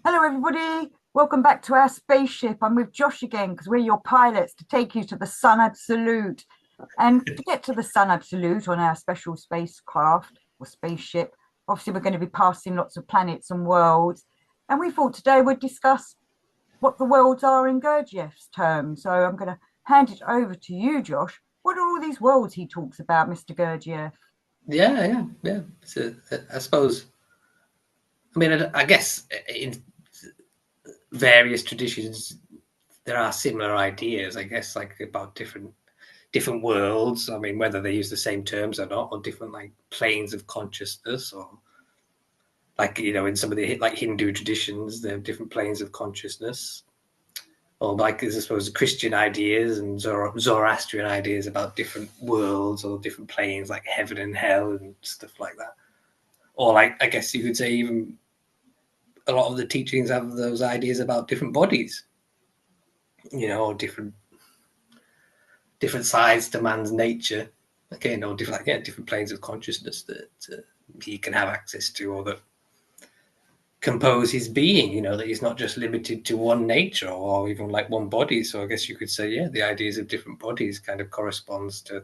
Hello, everybody. Welcome back to our spaceship. I'm with Josh again because we're your pilots to take you to the Sun Absolute. And to get to the Sun Absolute on our special spacecraft or spaceship, obviously, we're going to be passing lots of planets and worlds. And we thought today we'd discuss what the worlds are in Gurdjieff's terms. So I'm going to hand it over to you, Josh. What are all these worlds he talks about, Mr. Gurdjieff? Yeah. So, I suppose. I mean, I guess in various traditions there are similar ideas. I guess like about different worlds. I mean, whether they use the same terms or not, or different like planes of consciousness, or like in some of the like Hindu traditions, there are different planes of consciousness. Or like, I suppose, Christian ideas and Zoroastrian ideas about different worlds or different planes, like heaven and hell and stuff like that. Or like, I guess you could say even a lot of the teachings have those ideas about different bodies, or different sides to man's nature. Again, or different planes of consciousness that he can have access to, or that compose his being. That he's not just limited to one nature or even like one body. So I guess you could say, yeah, the ideas of different bodies kind of corresponds to.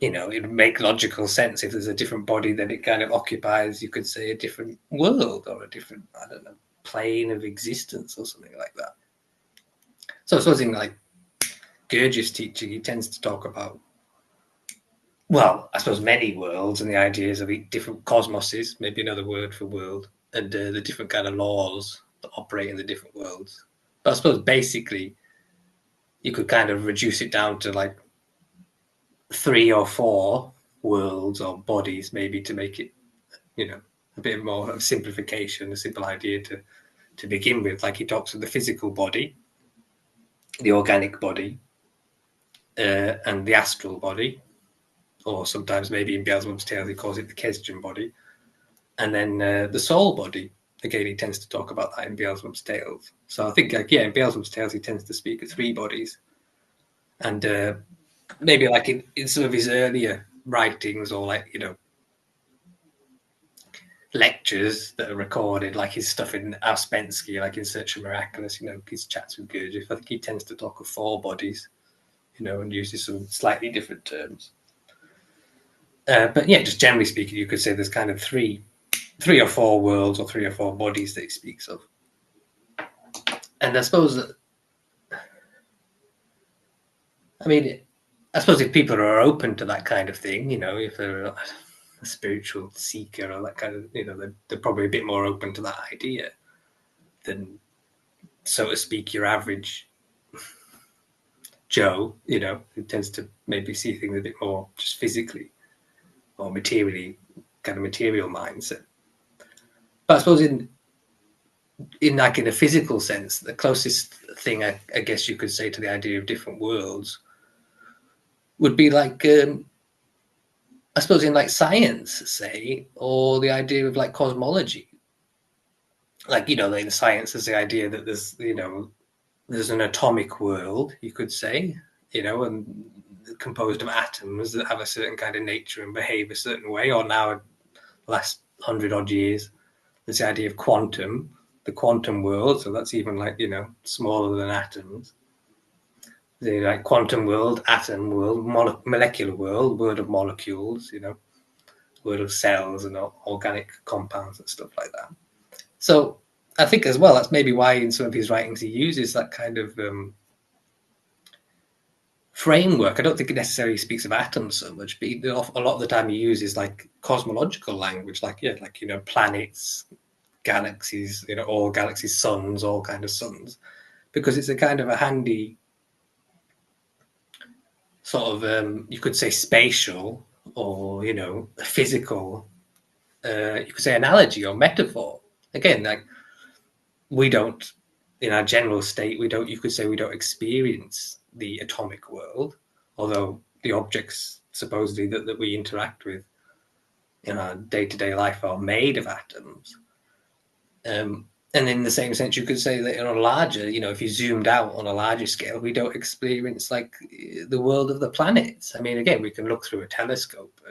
It would make logical sense if there's a different body, then it kind of occupies, you could say, a different world or a different, I don't know, plane of existence or something like that. So I suppose in like Gurdjieff's teaching, he tends to talk about, well, I suppose many worlds and the ideas of different cosmoses, maybe another word for world, and the different kind of laws that operate in the different worlds. But I suppose basically you could kind of reduce it down to like 3 or 4 worlds or bodies, maybe, to make it, a bit more of simplification, a simple idea to begin with. Like he talks of the physical body, the organic body, and the astral body, or sometimes maybe in Beelzebub's Tales he calls it the Kesdjan body, and then the soul body. Again, he tends to talk about that in Beelzebub's Tales. So I think, like, in Beelzebub's Tales he tends to speak of 3 bodies, and maybe like in some of his earlier writings, or like lectures that are recorded, like his stuff in Ouspensky, like in Search for Miraculous, his chats with Gurdjieff, I think he tends to talk of 4 bodies, and uses some slightly different terms. But yeah, just generally speaking, you could say there's kind of three or 4 worlds or 3 or 4 bodies that he speaks of. And I suppose that, if people are open to that kind of thing, if they're a spiritual seeker or that kind of, they're probably a bit more open to that idea than, so to speak, your average Joe, who tends to maybe see things a bit more just physically or materially, kind of material mindset. But I suppose in a physical sense, the closest thing I guess you could say to the idea of different worlds would be like, I suppose in like science, say, or the idea of like cosmology. Like, in science, there's the idea that there's an atomic world, you could say, and composed of atoms that have a certain kind of nature and behave a certain way. Or now, last 100 odd years, there's the idea of the quantum world. So that's even like, smaller than atoms. The like quantum world, atom world, molecular world of molecules, world of cells and organic compounds and stuff like that. So I think as well, that's maybe why in some of his writings he uses that kind of framework. I don't think it necessarily speaks of atoms so much, but a lot of the time he uses like cosmological language, like planets, galaxies, all galaxies, suns, all kind of suns, because it's a kind of a handy sort of, you could say, spatial or physical, you could say, analogy or metaphor. Again, like, we don't, in our general state, you could say, we don't experience the atomic world, although the objects supposedly that we interact with in our day-to-day life are made of atoms. And in the same sense, you could say that on a larger, if you zoomed out on a larger scale, we don't experience like the world of the planets. I mean, again, we can look through a telescope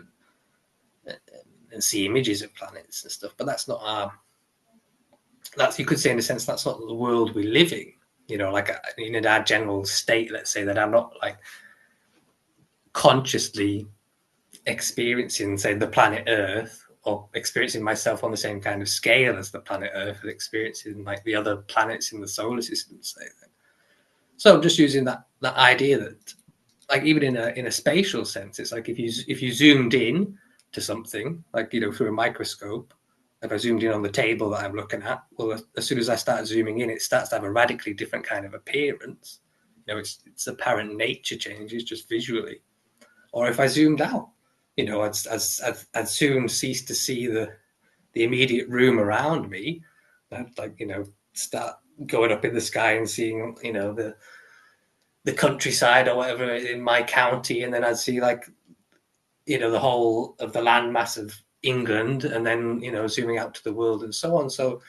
and see images of planets and stuff, but that's not that's, you could say in a sense, that's not the world we live in, like in our general state, let's say, that I'm not like consciously experiencing, say, the planet Earth, or experiencing myself on the same kind of scale as the planet Earth, and experiencing like the other planets in the solar system, say. So I'm just using that idea that, like, even in a spatial sense, it's like if you zoomed in to something, like, through a microscope, if I zoomed in on the table that I'm looking at, well, as soon as I start zooming in, it starts to have a radically different kind of appearance. Its apparent nature changes just visually. Or if I zoomed out, I'd soon cease to see the immediate room around me. I'd, like, start going up in the sky and seeing, the countryside or whatever in my county, and then I'd see, like, the whole of the landmass of England, and then, zooming out to the world and so on. So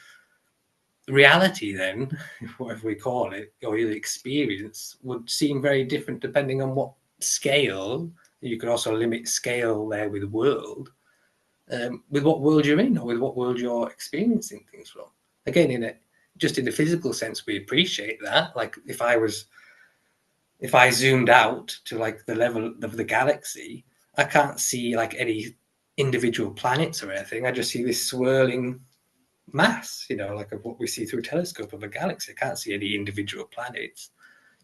reality then, whatever we call it, or the experience, would seem very different depending on what scale. You could also limit scale there with world, with what world you're in, or with what world you're experiencing things from. Again, just in the physical sense, we appreciate that. Like, if I zoomed out to, like, the level of the galaxy, I can't see, like, any individual planets or anything. I just see this swirling mass, like of what we see through a telescope of a galaxy. I can't see any individual planets.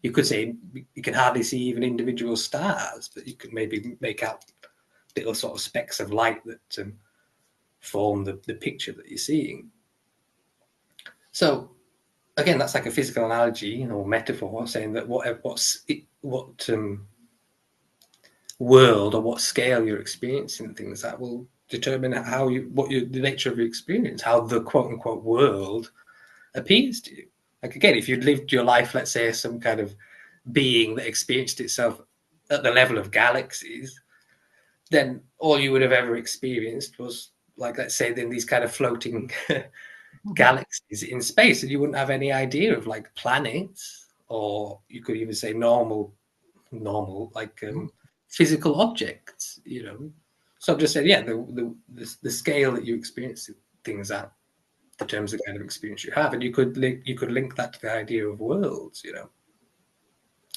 You could say you can hardly see even individual stars, but you could maybe make out little sort of specks of light that form the picture that you're seeing. So again, that's like a physical analogy or metaphor, saying that what world or what scale you're experiencing things at will determine the nature of your experience, how the quote unquote world appears to you. Like, again, if you'd lived your life, let's say, as some kind of being that experienced itself at the level of galaxies, then all you would have ever experienced was, like, let's say, then these kind of floating galaxies in space, and you wouldn't have any idea of, like, planets, or you could even say normal like physical objects. So I'm just saying, yeah, the scale that you experience things at determines the kind of experience you have, and you could link that to the idea of worlds.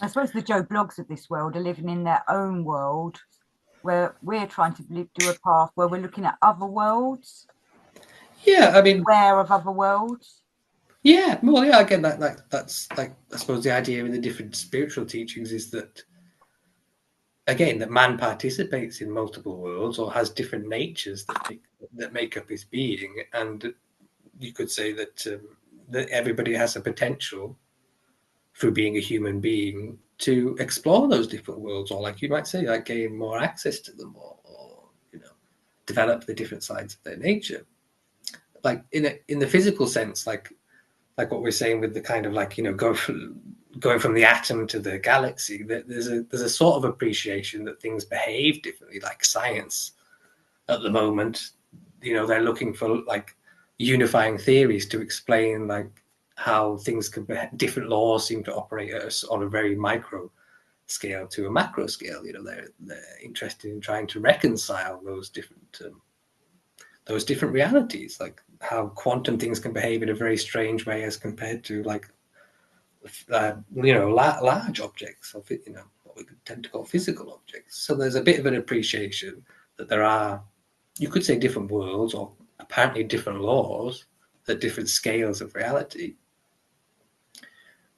I suppose the Joe Bloggs of this world are living in their own world, where we're trying to do a path where we're looking at other worlds. Yeah, I mean, aware of other worlds. Yeah, well, yeah. Again, that's like, I suppose the idea in the different spiritual teachings is that, again, that man participates in multiple worlds or has different natures that make up his being, and you could say that that everybody has a potential through being a human being to explore those different worlds, or, like you might say, like, gain more access to them, or develop the different sides of their nature. Like, in the physical sense, like what we're saying with the kind of, like, going from the atom to the galaxy, that there's a sort of appreciation that things behave differently. Like science at the moment, they're looking for, like, unifying theories to explain, like, how things can be, different laws seem to operate on a very micro scale to a macro scale. They're interested in trying to reconcile those different realities, like how quantum things can behave in a very strange way as compared to, like, large objects, or what we tend to call physical objects. So there's a bit of an appreciation that there are, you could say, different worlds, or apparently different laws at different scales of reality.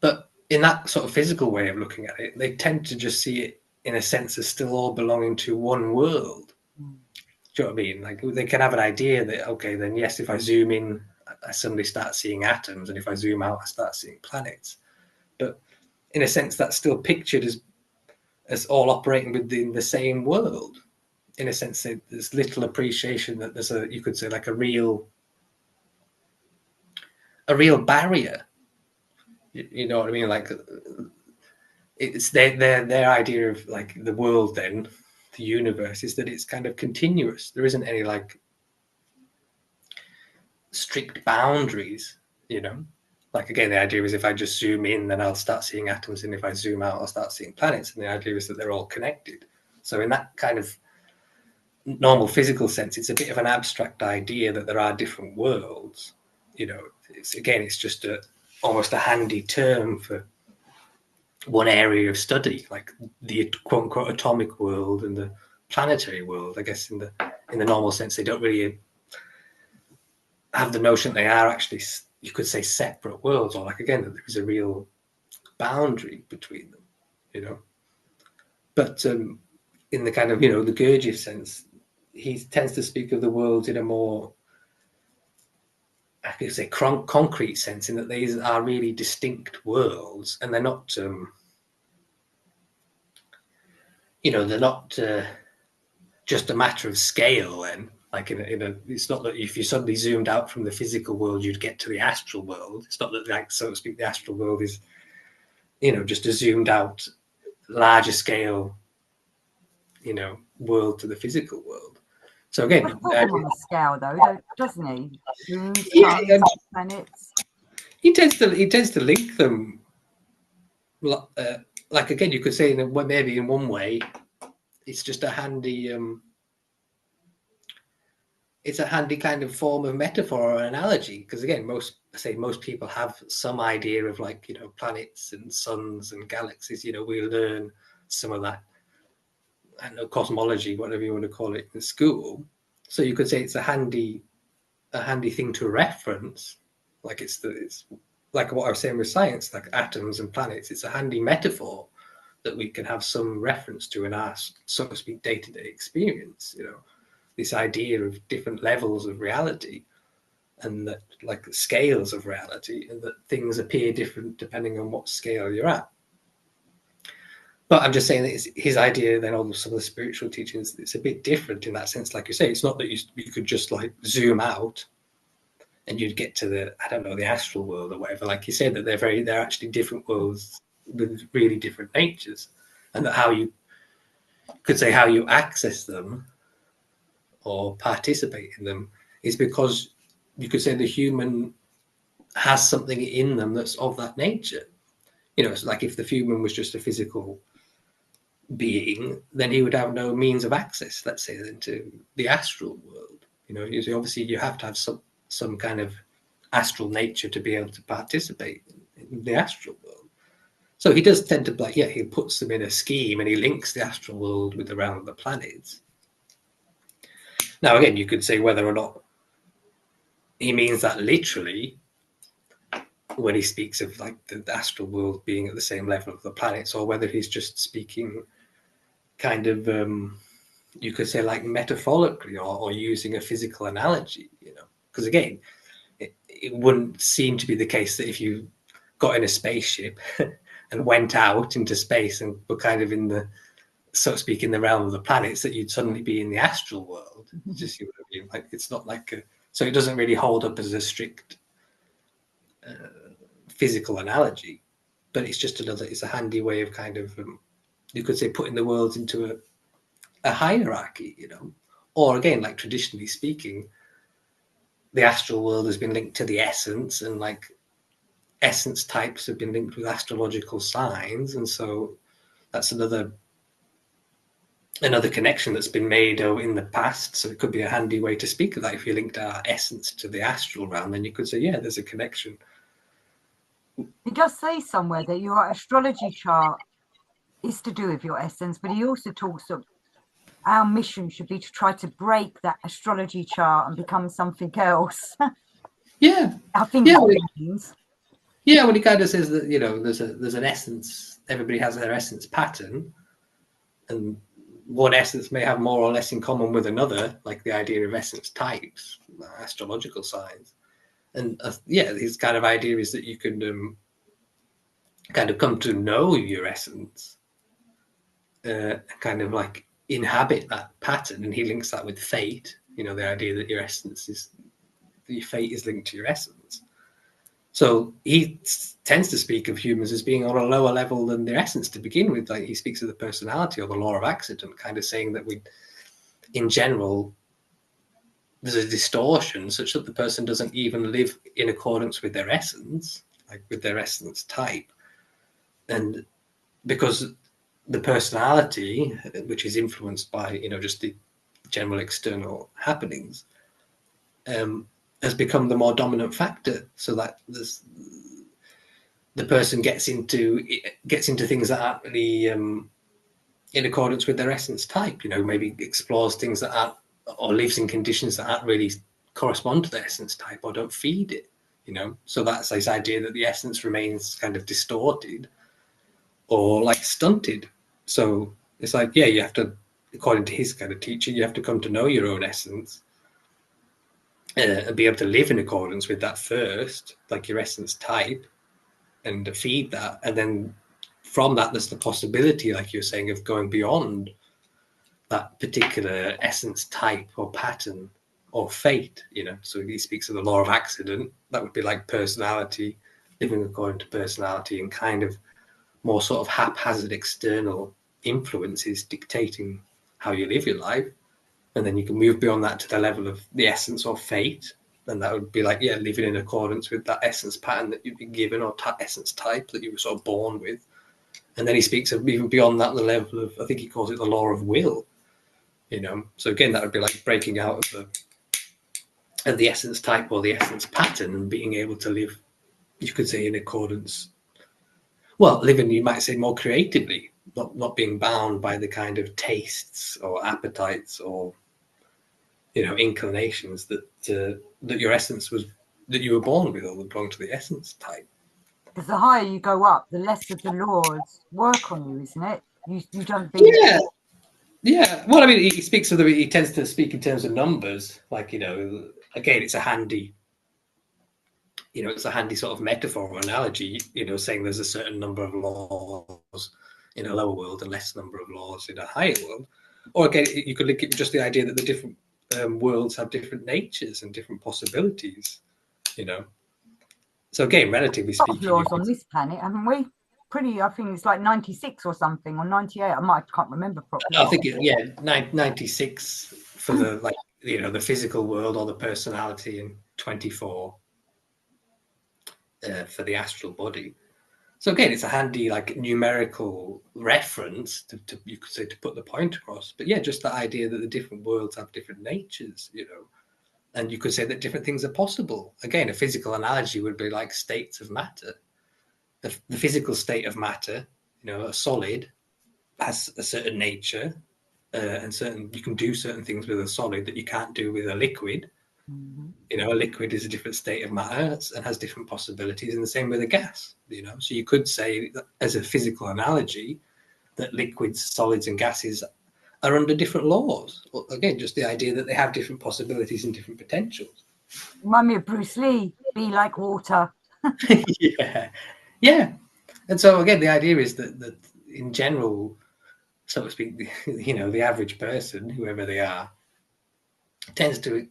But in that sort of physical way of looking at it, they tend to just see it in a sense as still all belonging to one world. Do you know what I mean? Like, they can have an idea that, okay, then yes, if I zoom in, I suddenly start seeing atoms, and if I zoom out, I start seeing planets. But in a sense, that's still pictured as all operating within the same world. In a sense, there's little appreciation that there's you could say, like, a real barrier. You know what I mean? Like, it's their idea of, like, the world, then the universe, is that it's kind of continuous. There isn't any, like, strict boundaries. Like, again, the idea is if I just zoom in, then I'll start seeing atoms, and if I zoom out, I'll start seeing planets. And the idea is that they're all connected. So in that kind of normal physical sense, it's a bit of an abstract idea that there are different worlds. it's just almost a handy term for one area of study, like the quote unquote atomic world and the planetary world. I guess in the normal sense, they don't really have the notion they are actually, you could say, separate worlds, or like again that there is a real boundary between them, you know. But in the kind of, you know, the Gurdjieff sense, he tends to speak of the world in a more, I could say, concrete sense, in that these are really distinct worlds, and they're not, you know, they're not just a matter of scale. Then, like it's not that if you suddenly zoomed out from the physical world, you'd get to the astral world. It's not that, like, so to speak, the astral world is, you know, just a zoomed out, larger scale, you know, world to the physical world. So again, He puts them on a scale, though, doesn't he? Moons, yeah, stars, planets. he tends to link them. Like again, you could say maybe in one way, it's just a handy. It's a handy kind of form of metaphor or analogy, because again, most people have some idea of, like, you know, planets and suns and galaxies. You know, we learn some of that, I don't know, cosmology, whatever you want to call it, in school. So you could say it's a handy thing to reference. Like it's like what I was saying with science, like atoms and planets. It's a handy metaphor that we can have some reference to in our, so to speak, day-to-day experience. You know, this idea of different levels of reality, and that, like, scales of reality, and that things appear different depending on what scale you're at. But I'm just saying that his idea, then, on some of the spiritual teachings, it's a bit different in that sense. Like you say, it's not that you could just, like, zoom out and you'd get to the, I don't know, the astral world or whatever. Like you said, that they're actually different worlds with really different natures, and that how you could say how you access them or participate in them is because you could say the human has something in them that's of that nature. You know, it's like if the human was just a physical being, then he would have no means of access, let's say, into the astral world. You know, obviously you have to have some kind of astral nature to be able to participate in the astral world. So he does tend to, like, yeah, he puts them in a scheme and he links the astral world with the realm of the planets. Now, again, you could say whether or not he means that literally when he speaks of, like, the astral world being at the same level of the planets, or whether he's just speaking kind of, you could say, like, metaphorically, or using a physical analogy, you know, because again, it wouldn't seem to be the case that if you got in a spaceship and went out into space and were kind of in the, so to speak, in the realm of the planets, that you'd suddenly be in the astral world. Just see what I mean? Like, it's not like so it doesn't really hold up as a strict physical analogy, but it's just it's a handy way of kind of, you could say, putting the worlds into a hierarchy, you know. Or again, like, traditionally speaking, the astral world has been linked to the essence, and, like, essence types have been linked with astrological signs, and so that's another connection that's been made in the past. So it could be a handy way to speak of that. If you linked our essence to the astral realm, then you could say, yeah, there's a connection. He does say somewhere that your astrology chart is to do with your essence, but he also talks of our mission should be to try to break that astrology chart and become something else. Yeah, I think yeah. what it means. Yeah, when he kind of says that, you know, there's an essence. Everybody has their essence pattern, and one essence may have more or less in common with another, like the idea of essence types, astrological signs. And yeah, his kind of idea is that you can kind of come to know your essence, kind of like inhabit that pattern. And he links that with fate, you know, the idea that your fate is linked to your essence. So he tends to speak of humans as being on a lower level than their essence to begin with. Like, he speaks of the personality or the law of accident, kind of saying that in general, there's a distortion such that the person doesn't even live in accordance with their essence, like with their essence type. And because the personality, which is influenced by, you know, just the general external happenings, has become the more dominant factor, so that the person gets into things that aren't really in accordance with their essence type. Maybe explores things that aren't, or lives in conditions that aren't really correspond to their essence type or don't feed it. So that's this idea that the essence remains kind of distorted or like stunted. So it's like, yeah, you have to, according to his kind of teaching, you have to come to know your own essence and be able to live in accordance with that first, like your essence type, and feed that. And then from that, there's the possibility, like you're saying, of going beyond that particular essence type or pattern or fate. So he speaks of the law of accident. That would be like personality, living according to personality, and kind of more sort of haphazard external influences dictating how you live your life. And then you can move beyond that to the level of the essence or fate. And that would be like, yeah, living in accordance with that essence pattern that you've been given, or essence type that you were sort of born with. And then he speaks of even beyond that, the level of, I think he calls it the law of will. So again, that would be like breaking out of the essence type or the essence pattern, and being able to live, you could say, in accordance, well, living, you might say, more creatively, not being bound by the kind of tastes or appetites or inclinations that your essence was, that you were born with, or that belong to the essence type. Because the higher you go up, the less of the laws work on you, isn't it? You don't be. Yeah. Well, I mean, he speaks of he tends to speak in terms of numbers. Like, again, it's a handy sort of metaphor or analogy. Saying there's a certain number of laws in a lower world and less number of laws in a higher world. Or again, you could link it with just the idea that the different worlds have different natures and different possibilities. So again, relatively A lot of speaking, laws on this planet, haven't we? I think it's like 96 or something, or 98. Can't remember properly. I think 96 for the, like, the physical world or the personality, and 24 for the astral body. So again, it's a handy like numerical reference to you could say, to put the point across. But yeah, just the idea that the different worlds have different natures, and you could say that different things are possible. Again, a physical analogy would be like states of matter. The physical state of matter, a solid, has a certain nature, and you can do certain things with a solid that you can't do with a liquid. Mm-hmm. A liquid is a different state of matter and has different possibilities, and the same with a gas. So you could say that, as a physical analogy, that liquids, solids, and gases are under different laws. Well, again, just the idea that they have different possibilities and different potentials. Remind me of Bruce Lee, be like water. Yeah. And so again, the idea is that in general, so to speak, the average person, whoever they are, tends to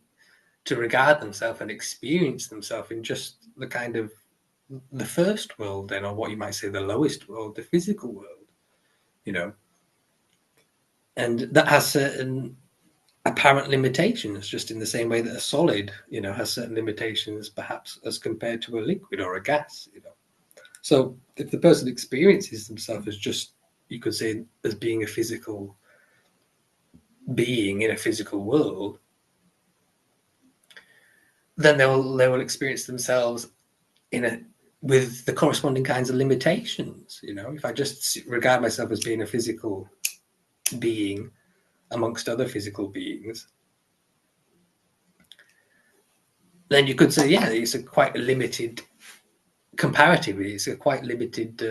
regard themselves and experience themselves in just the kind of the first world, then, or what you might say the lowest world, the physical world, and that has certain apparent limitations, just in the same way that a solid, has certain limitations, perhaps as compared to a liquid or a gas. So if the person experiences themselves as just, you could say, as being a physical being in a physical world, then they will experience themselves with the corresponding kinds of limitations. If I just regard myself as being a physical being amongst other physical beings, then you could say, yeah, it's a quite limited, comparatively, it's a quite limited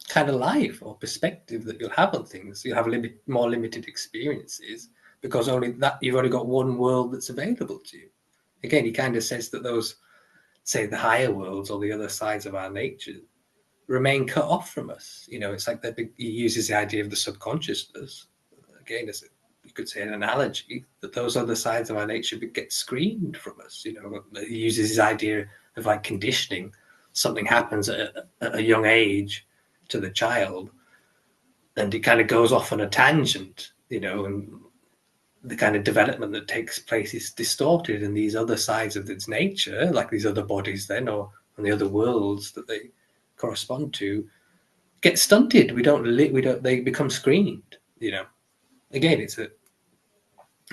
kind of life or perspective that you'll have on things. You'll have more limited experiences, because you've only got one world that's available to you. Again, he kind of says that those, say, the higher worlds or the other sides of our nature remain cut off from us. It's like he uses the idea of the subconsciousness, again, as you could say, an analogy, that those other sides of our nature get screened from us. He uses his idea of like conditioning. Something happens at a young age to the child, and it kind of goes off on a tangent, and the kind of development that takes place is distorted, and these other sides of its nature, like these other bodies then, or and the other worlds that they correspond to, get stunted. They become screened. Again, it's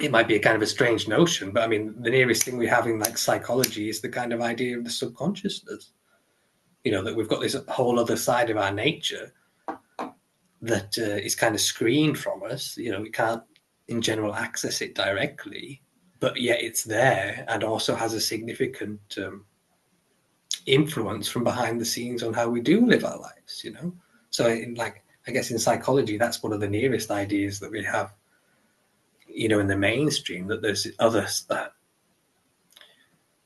it might be a kind of a strange notion, but I mean, the nearest thing we have in like psychology is the kind of idea of the subconsciousness. That we've got this whole other side of our nature that is kind of screened from us. We can't, in general, access it directly, but yet it's there and also has a significant influence from behind the scenes on how we do live our lives. So, I guess in psychology, that's one of the nearest ideas that we have. In the mainstream, that there's others that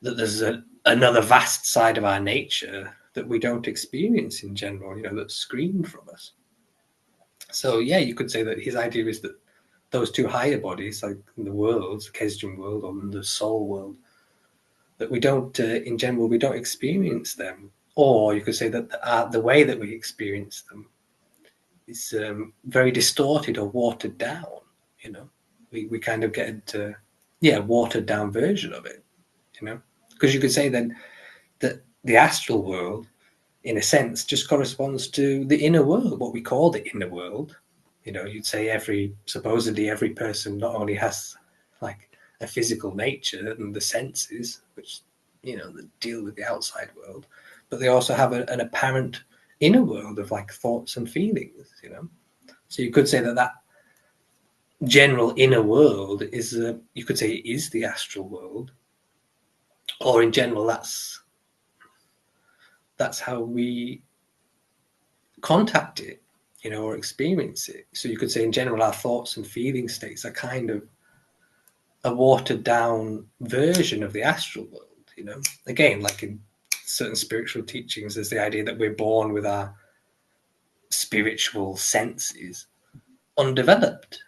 there's another vast side of our nature that we don't experience in general, that's screened from us. So yeah, you could say that his idea is that those two higher bodies, like in the worlds, the Kesdran world or the soul world, that we don't, in general, we don't experience them. Or you could say that the way that we experience them is very distorted or watered down. We kind of get a watered down version of it. Because you could say then that the astral world, in a sense, just corresponds to the inner world, what we call the inner world. You'd say supposedly every person not only has like a physical nature and the senses, which, that deal with the outside world, but they also have an apparent inner world of like thoughts and feelings, So you could say that general inner world is, you could say, is the astral world, or in general, that's how we contact it, or experience it. So you could say in general, our thoughts and feeling states are kind of a watered down version of the astral world. Again, like in certain spiritual teachings, there's the idea that we're born with our spiritual senses undeveloped,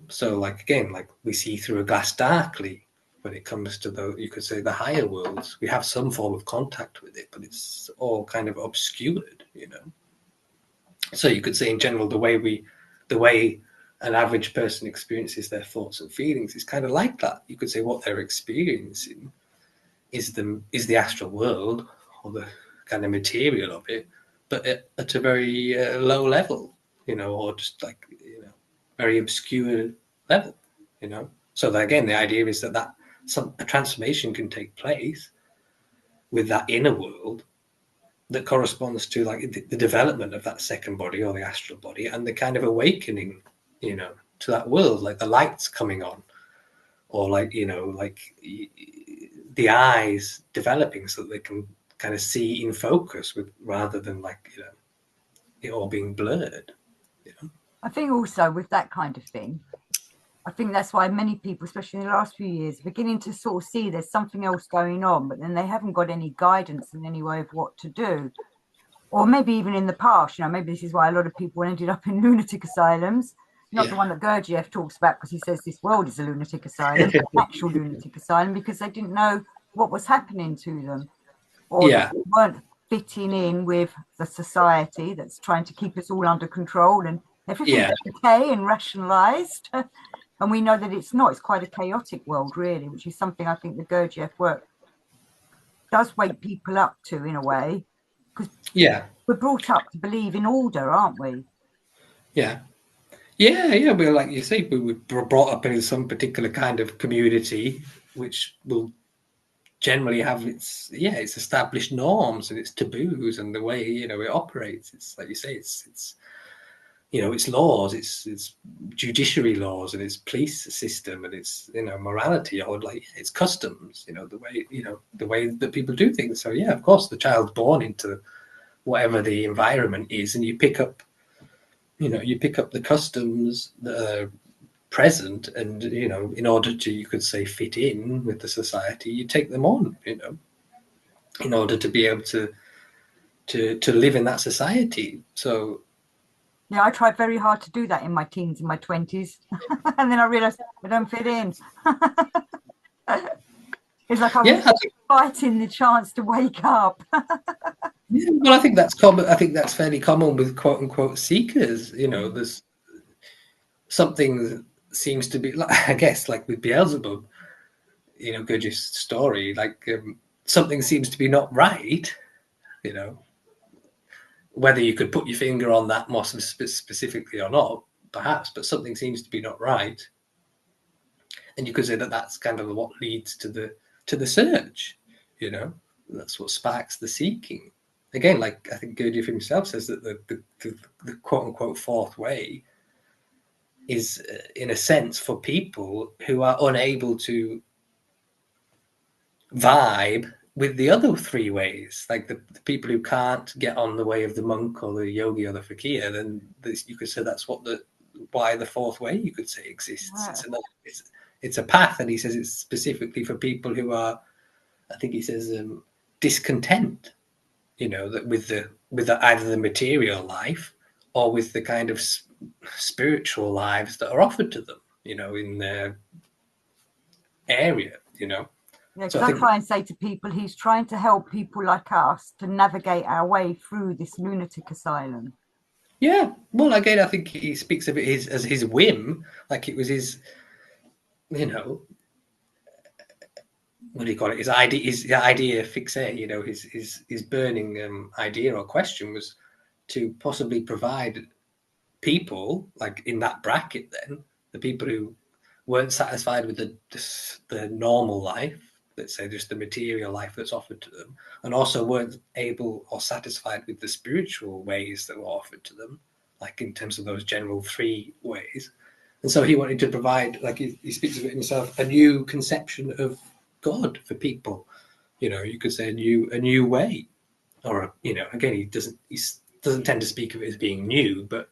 so like, again, like we see through a glass darkly. When it comes to you could say the higher worlds, we have some form of contact with it, but it's all kind of obscured. So you could say in general, the way an average person experiences their thoughts and feelings is kind of like that. You could say what they're experiencing is the astral world, or the kind of material of it, but at a very low level, or just like, very obscure level, So that, again, the idea is that a transformation can take place with that inner world that corresponds to like the development of that second body or the astral body, and the kind of awakening, to that world, like the lights coming on, or like, like the eyes developing so that they can kind of see in focus rather than like, it all being blurred. I think also with that kind of thing, I think that's why many people, especially in the last few years, are beginning to sort of see there's something else going on, but then they haven't got any guidance in any way of what to do. Or maybe even in the past, maybe this is why a lot of people ended up in lunatic asylums, not the one that Gurdjieff talks about because he says this world is a lunatic asylum, but an actual lunatic asylum, because they didn't know what was happening to them, or they weren't fitting in with the society that's trying to keep us all under control, and everything's okay and rationalized. And we know that it's not. It's quite a chaotic world, really, which is something I think the Gurdjieff work does wake people up to, in a way, because we're brought up to believe in order, aren't we? Yeah. Well, like you say, we were brought up in some particular kind of community, which will generally have its established norms and its taboos and the way, it operates. It's like you say, it's its laws, its judiciary laws, and its police system, and its morality, or like its customs, the way that people do things. So yeah, of course, the child's born into whatever the environment is, and you pick up the customs that are present, and in order to, you could say, fit in with the society, you take them on, in order to be able to live in that society. So yeah, I tried very hard to do that in my teens and my 20s. And then I realized I don't fit in. It's like I was fighting the chance to wake up. Well, I think that's common. I think that's fairly common with quote unquote seekers. There's something seems to be, like, I guess, like with Beelzebub, Gurdjieff's story, like something seems to be not right. Whether you could put your finger on that more specifically or not, perhaps, but something seems to be not right. And you could say that that's kind of what leads to the search, you know. That's what sparks the seeking. Again, like I think Gurdjieff himself says that the quote unquote fourth way is, in a sense, for people who are unable to vibe with the other three ways, like the people who can't get on the way of the monk or the yogi or the fakir. Then you could say that's why the fourth way, you could say, exists. Wow. It's a path, and he says it's specifically for people who are, I think he says, discontent, you know, that with either the material life or with the kind of spiritual lives that are offered to them, you know, in their area, you know. Yeah, So because I I think, try and say to people, he's trying to help people like us to navigate our way through this lunatic asylum. yeah, well, again, I think he speaks of it as his whim, like it was his, you know, what do you call it? His idea fixe, you know, his burning idea or question was to possibly provide people, like in that bracket, then the people who weren't satisfied with the normal life, let's say just the material life that's offered to them, and also weren't able or satisfied with the spiritual ways that were offered to them, like in terms of those general three ways. And so he wanted to provide, like he speaks of it himself, a new conception of God for people. You know, you could say a new way, or you know, again, he doesn't tend to speak of it as being new, but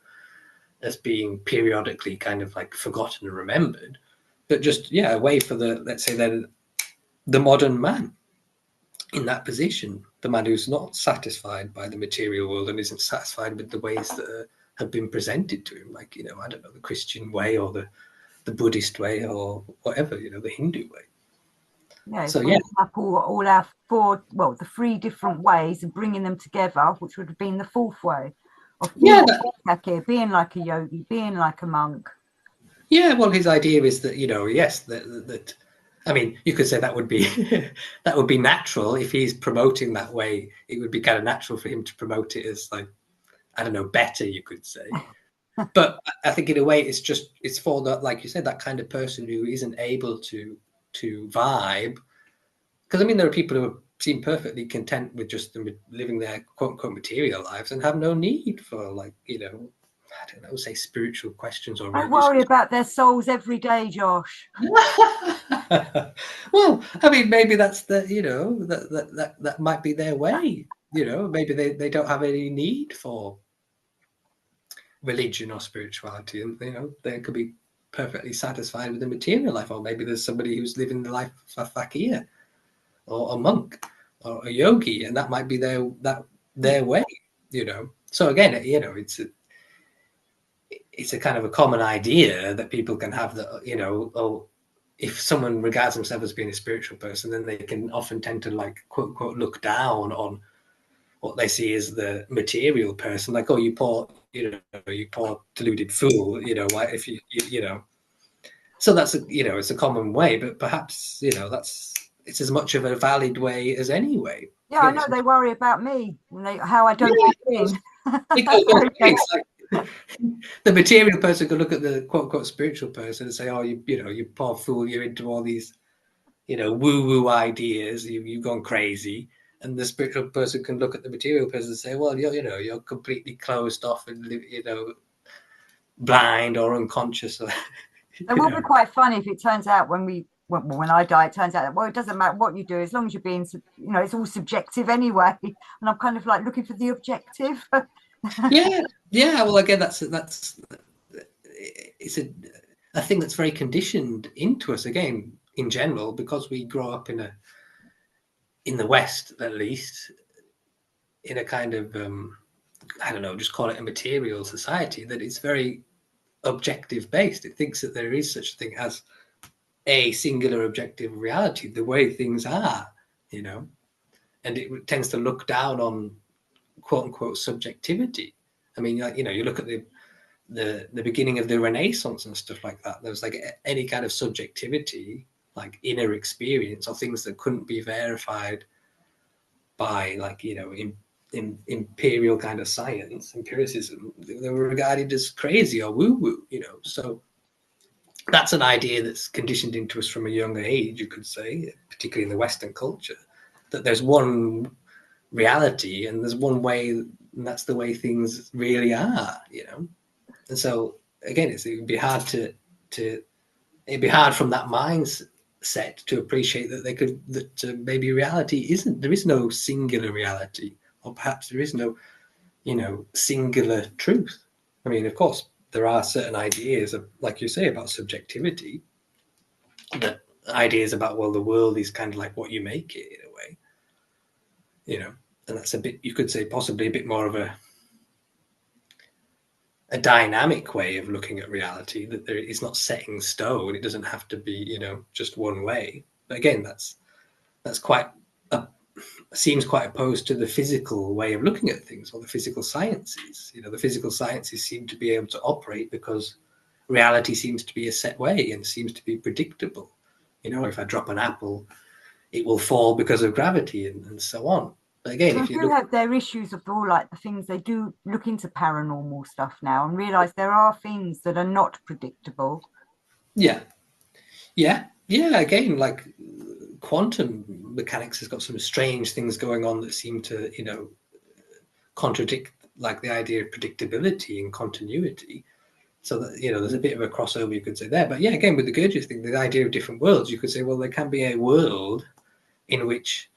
as being periodically kind of like forgotten and remembered, but just, yeah, a way for let's say, the modern man in that position, the man who's not satisfied by the material world and isn't satisfied with the ways that have been presented to him, like, you know, I don't know, the Christian way or the Buddhist way or whatever, you know, the Hindu way. Yeah, it's So yeah, bringing up all our the three different ways and bringing them together, which would have been the fourth way of being yeah, like a fakir, being like a yogi, being like a monk. yeah. Well, his idea is that, you know, yes, that I mean, you could say that would be that would be natural if he's promoting that way. It would be kind of natural for him to promote it as, like, I don't know, better, you could say. But I think in a way it's for that, like you said, that kind of person who isn't able to vibe. Because I mean, there are people who seem perfectly content with just living their quote unquote material lives and have no need for, like, you know, I don't know, say spiritual questions or I religious. worry about their souls every day, Josh. Well, I mean, maybe that's you know, that might be their way. You know, maybe they don't have any need for religion or spirituality, and you know, they could be perfectly satisfied with the material life. Or maybe there's somebody who's living the life of a fakir or a monk or a yogi, and that might be their way. You know, so again, you know, it's a kind of a common idea that people can have, that, you know, oh, if someone regards themselves as being a spiritual person, then they can often tend to, like, quote unquote, look down on what they see as the material person, like, oh, you poor, you know, you poor deluded fool, you know, why, if you know. So that's you know, it's a common way, but perhaps, you know, it's as much of a valid way as any way. Yeah, I Again, know it's, they worry about me and how I don't yeah, fit in. it goes both ways. Like, the material person could look at the quote unquote spiritual person and say, oh, you know, you poor fool, you're into all these, you know, woo-woo ideas, you've gone crazy. And the spiritual person can look at the material person and say, well, you know, you're completely closed off and, you know, blind or unconscious, or, It you will be know. quite funny if it turns out when I die, it turns out that, well, it doesn't matter what you do as long as you're being, you know, it's all subjective anyway. And I'm kind of like looking for the objective. Yeah, yeah. Well, again, that's it's a thing that's very conditioned into us, again, in general, because we grow up in the West, at least, in a kind of I don't know, just call it a material society, that it's very objective based. It thinks that there is such a thing as a singular objective reality, the way things are, you know, and it tends to look down on quote unquote subjectivity. I mean, like, you know, you look at the beginning of the Renaissance and stuff like that. There was like any kind of subjectivity, like inner experience or things that couldn't be verified by, like, you know, in imperial kind of science, empiricism. They were regarded as crazy or woo woo, you know. So that's an idea that's conditioned into us from a younger age, you could say, particularly in the Western culture, that there's one reality and there's one way, and that's the way things really are, you know. And so again, it would be hard to it'd be hard from that mindset to appreciate that maybe reality isn't, there is no singular reality, or perhaps there is no, you know, singular truth. I mean, of course, there are certain ideas of, like you say, about subjectivity, that ideas about, well, the world is kind of like what you make it in a way, you know, and that's a bit, you could say, possibly a bit more of a dynamic way of looking at reality, that there is not set in stone. It doesn't have to be, you know, just one way. But again, that's quite seems quite opposed to the physical way of looking at things, or the physical sciences. You know, the physical sciences seem to be able to operate because reality seems to be a set way and seems to be predictable. You know, if I drop an apple, it will fall because of gravity, and so on. But again, They if you do look, have their issues of all like the things they do look into paranormal stuff now and realize there are things that are not predictable. yeah, yeah, again, like quantum mechanics has got some strange things going on that seem to, you know, contradict like the idea of predictability and continuity. So that, you know, there's a bit of a crossover, you could say, there. But yeah, again, with the Gurdjieff thing, the idea of different worlds, you could say, well, there can be a world in which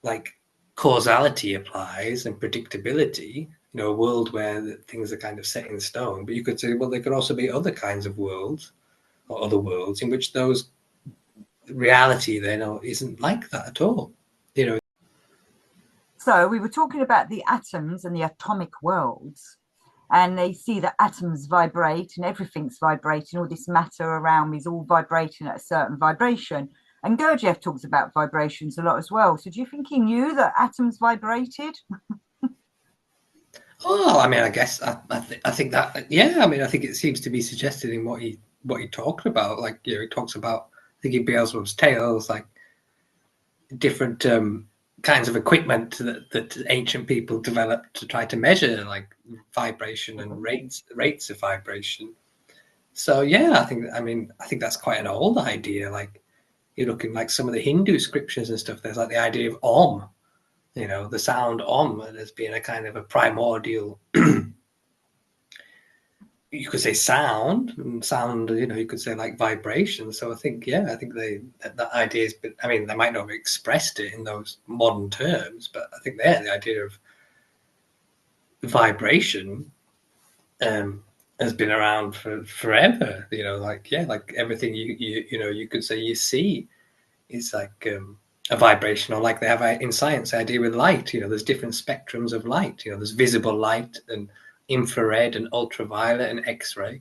like causality applies and predictability, you know, a world where things are kind of set in stone. But you could say, well, there could also be other kinds of worlds, or other worlds in which those reality then isn't like that at all, you know. So we were talking about the atoms and the atomic worlds, and they see that atoms vibrate and everything's vibrating. All this matter around me is all vibrating at a certain vibration. And Gurdjieff talks about vibrations a lot as well. So do you think he knew that atoms vibrated? Oh, I mean, I guess I think that, yeah. I mean, I think it seems to be suggested in what he talked about. Like, you know, he talks about, I think in Beelzebub's Tales, like different kinds of equipment that ancient people developed to try to measure like vibration and rates of vibration. So yeah, I think that's quite an old idea. Like, you're looking like some of the Hindu scriptures and stuff. There's like the idea of Om, you know, the sound Om as being a kind of a primordial, you could say sound, and sound, you know, you could say like vibration. So I think, yeah, I think that idea is, but I mean, they might not have expressed it in those modern terms, but I think the idea of vibration has been around for forever. You know, like, yeah, like everything you know, you could say you see is like a vibration, or like they have in science the idea with light. You know, there's different spectrums of light. You know, there's visible light and infrared and ultraviolet and X-ray,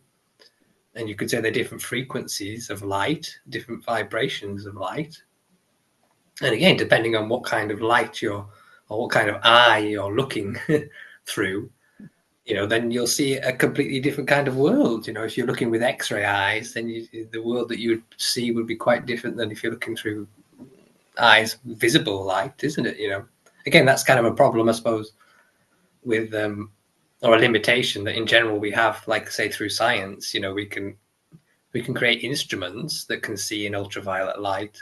and you could say they're different frequencies of light, different vibrations of light. And again, depending on what kind of light or what kind of eye you're looking through, you know, then you'll see a completely different kind of world. You know, if you're looking with X-ray eyes, then the world that you would see would be quite different than if you're looking through eyes visible light, isn't it? You know, again, that's kind of a problem, I suppose, with or a limitation that in general we have, like say through science. You know, we can create instruments that can see in ultraviolet light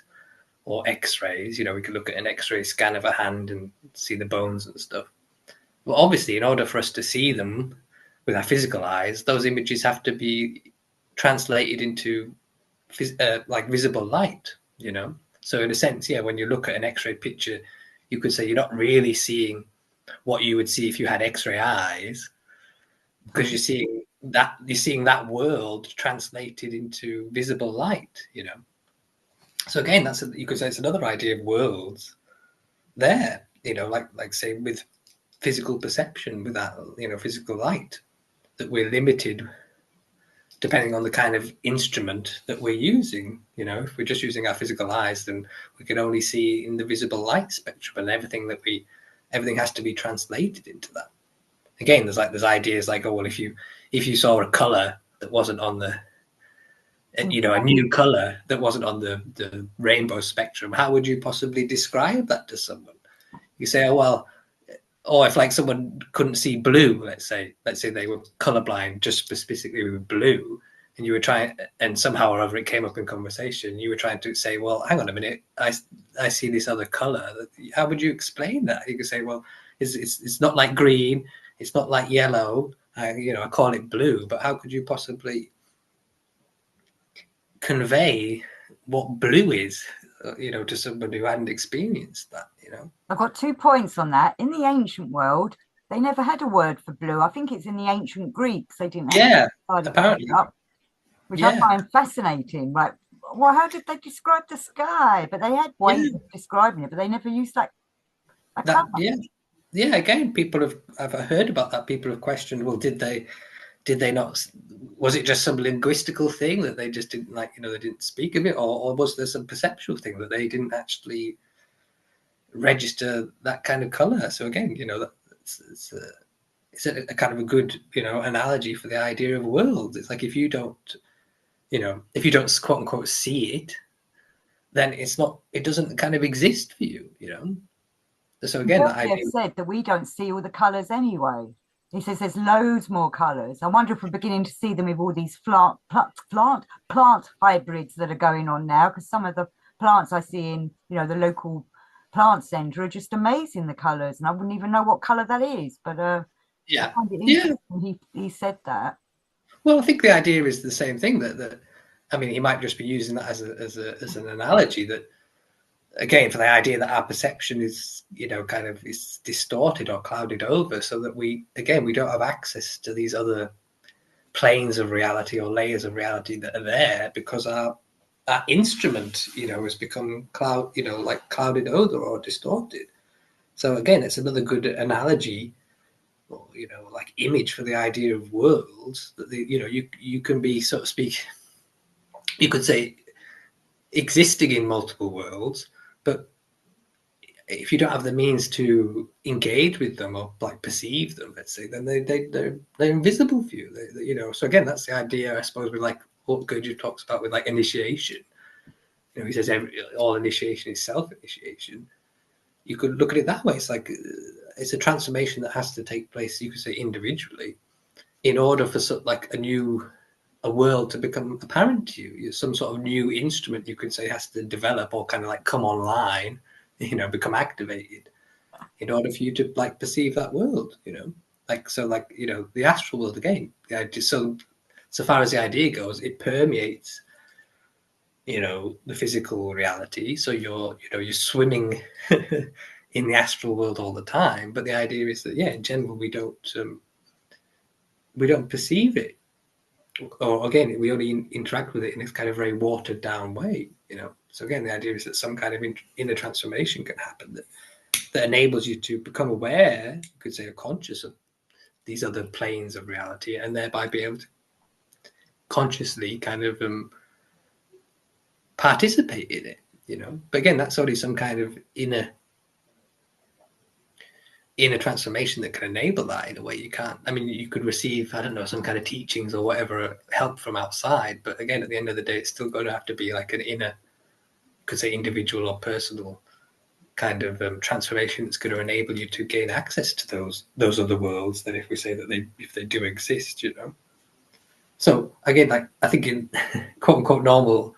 or X-rays. You know, we could look at an X-ray scan of a hand and see the bones and stuff. Well, obviously, in order for us to see them with our physical eyes, those images have to be translated into like visible light, you know. So in a sense, yeah, when you look at an X-ray picture, you could say you're not really seeing what you would see if you had X-ray eyes, because you're seeing that world translated into visible light, you know. So again, you could say it's another idea of worlds there, you know, like say with physical perception, with that, you know, physical light, that we're limited depending on the kind of instrument that we're using. You know, if we're just using our physical eyes, then we can only see in the visible light spectrum, and everything has to be translated into that. Again, there's ideas like, oh well, if you saw a color that wasn't on the, you know, a new color that wasn't on the rainbow spectrum, how would you possibly describe that to someone? You say, oh well, or if like someone couldn't see blue, let's say they were colorblind just specifically with blue, and you were trying, and somehow or other it came up in conversation, you were trying to say, well, hang on a minute, I see this other color. How would you explain that? You could say, well, it's not like green, it's not like yellow. I call it blue, but how could you possibly convey what blue is, to somebody who hadn't experienced that, I've got 2 points on that. In the ancient world, they never had a word for blue. I think it's in the ancient Greeks they didn't have Yeah, decided to make apparently. it up, which I Yeah, find fascinating. Like, well, how did they describe the sky? But they had ways yeah. of describing it, but they never used that a That, colour. yeah. Yeah, again, I've heard about that. People have questioned, well, did they not, was it just some linguistical thing that they just didn't like, they didn't speak of it, or was there some perceptual thing that they didn't actually register that kind of color? So again, it's a kind of a good, analogy for the idea of worlds. It's like if you don't quote unquote see it, then it doesn't kind of exist for you, So again, that Elliott idea. said that we don't see all the colours anyway. He says there's loads more colours. I wonder if we're beginning to see them with all these plant hybrids that are going on now, because some of the plants I see in the local plant centre are just amazing, the colours, and I wouldn't even know what colour that is. But I Yeah, find it yeah. interesting he said that. Well, I think the idea is the same thing. That I mean, he might just be using that as an analogy. That again, for the idea that our perception is kind of is distorted or clouded over, so that we don't have access to these other planes of reality or layers of reality that are there, because our instrument has become clouded over or distorted. So again, it's another good analogy, or like image for the idea of worlds, that you can be, so to speak, you could say, existing in multiple worlds, but if you don't have the means to engage with them or like perceive them, let's say, then they're invisible for you. So again, that's the idea, I suppose, with like what Gurdjieff talks about with like initiation. He says all initiation is self-initiation. You could look at it that way. It's like it's a transformation that has to take place, you could say, individually, in order for like a world to become apparent to you. Some sort of new instrument, you could say, has to develop or kind of like come online, become activated, in order for you to like perceive that world. The astral world, again, so far as the idea goes, it permeates the physical reality. So you're swimming in the astral world all the time, but the idea is that, yeah, in general, we don't perceive it, or again, we only interact with it in this kind of very watered down way. So again, the idea is that some kind of inner transformation can happen that enables you to become aware, you could say, or conscious of these other planes of reality, and thereby be able to consciously kind of participate in it. But again, that's only some kind of inner transformation that can enable that. In a way, you can't, I mean, you could receive, I don't know, some kind of teachings or whatever, help from outside, but again, at the end of the day, it's still going to have to be like an inner, could say, individual or personal kind of transformation that's going to enable you to gain access to those other worlds. That if we say that if they do exist. So again, like, I think in quote unquote normal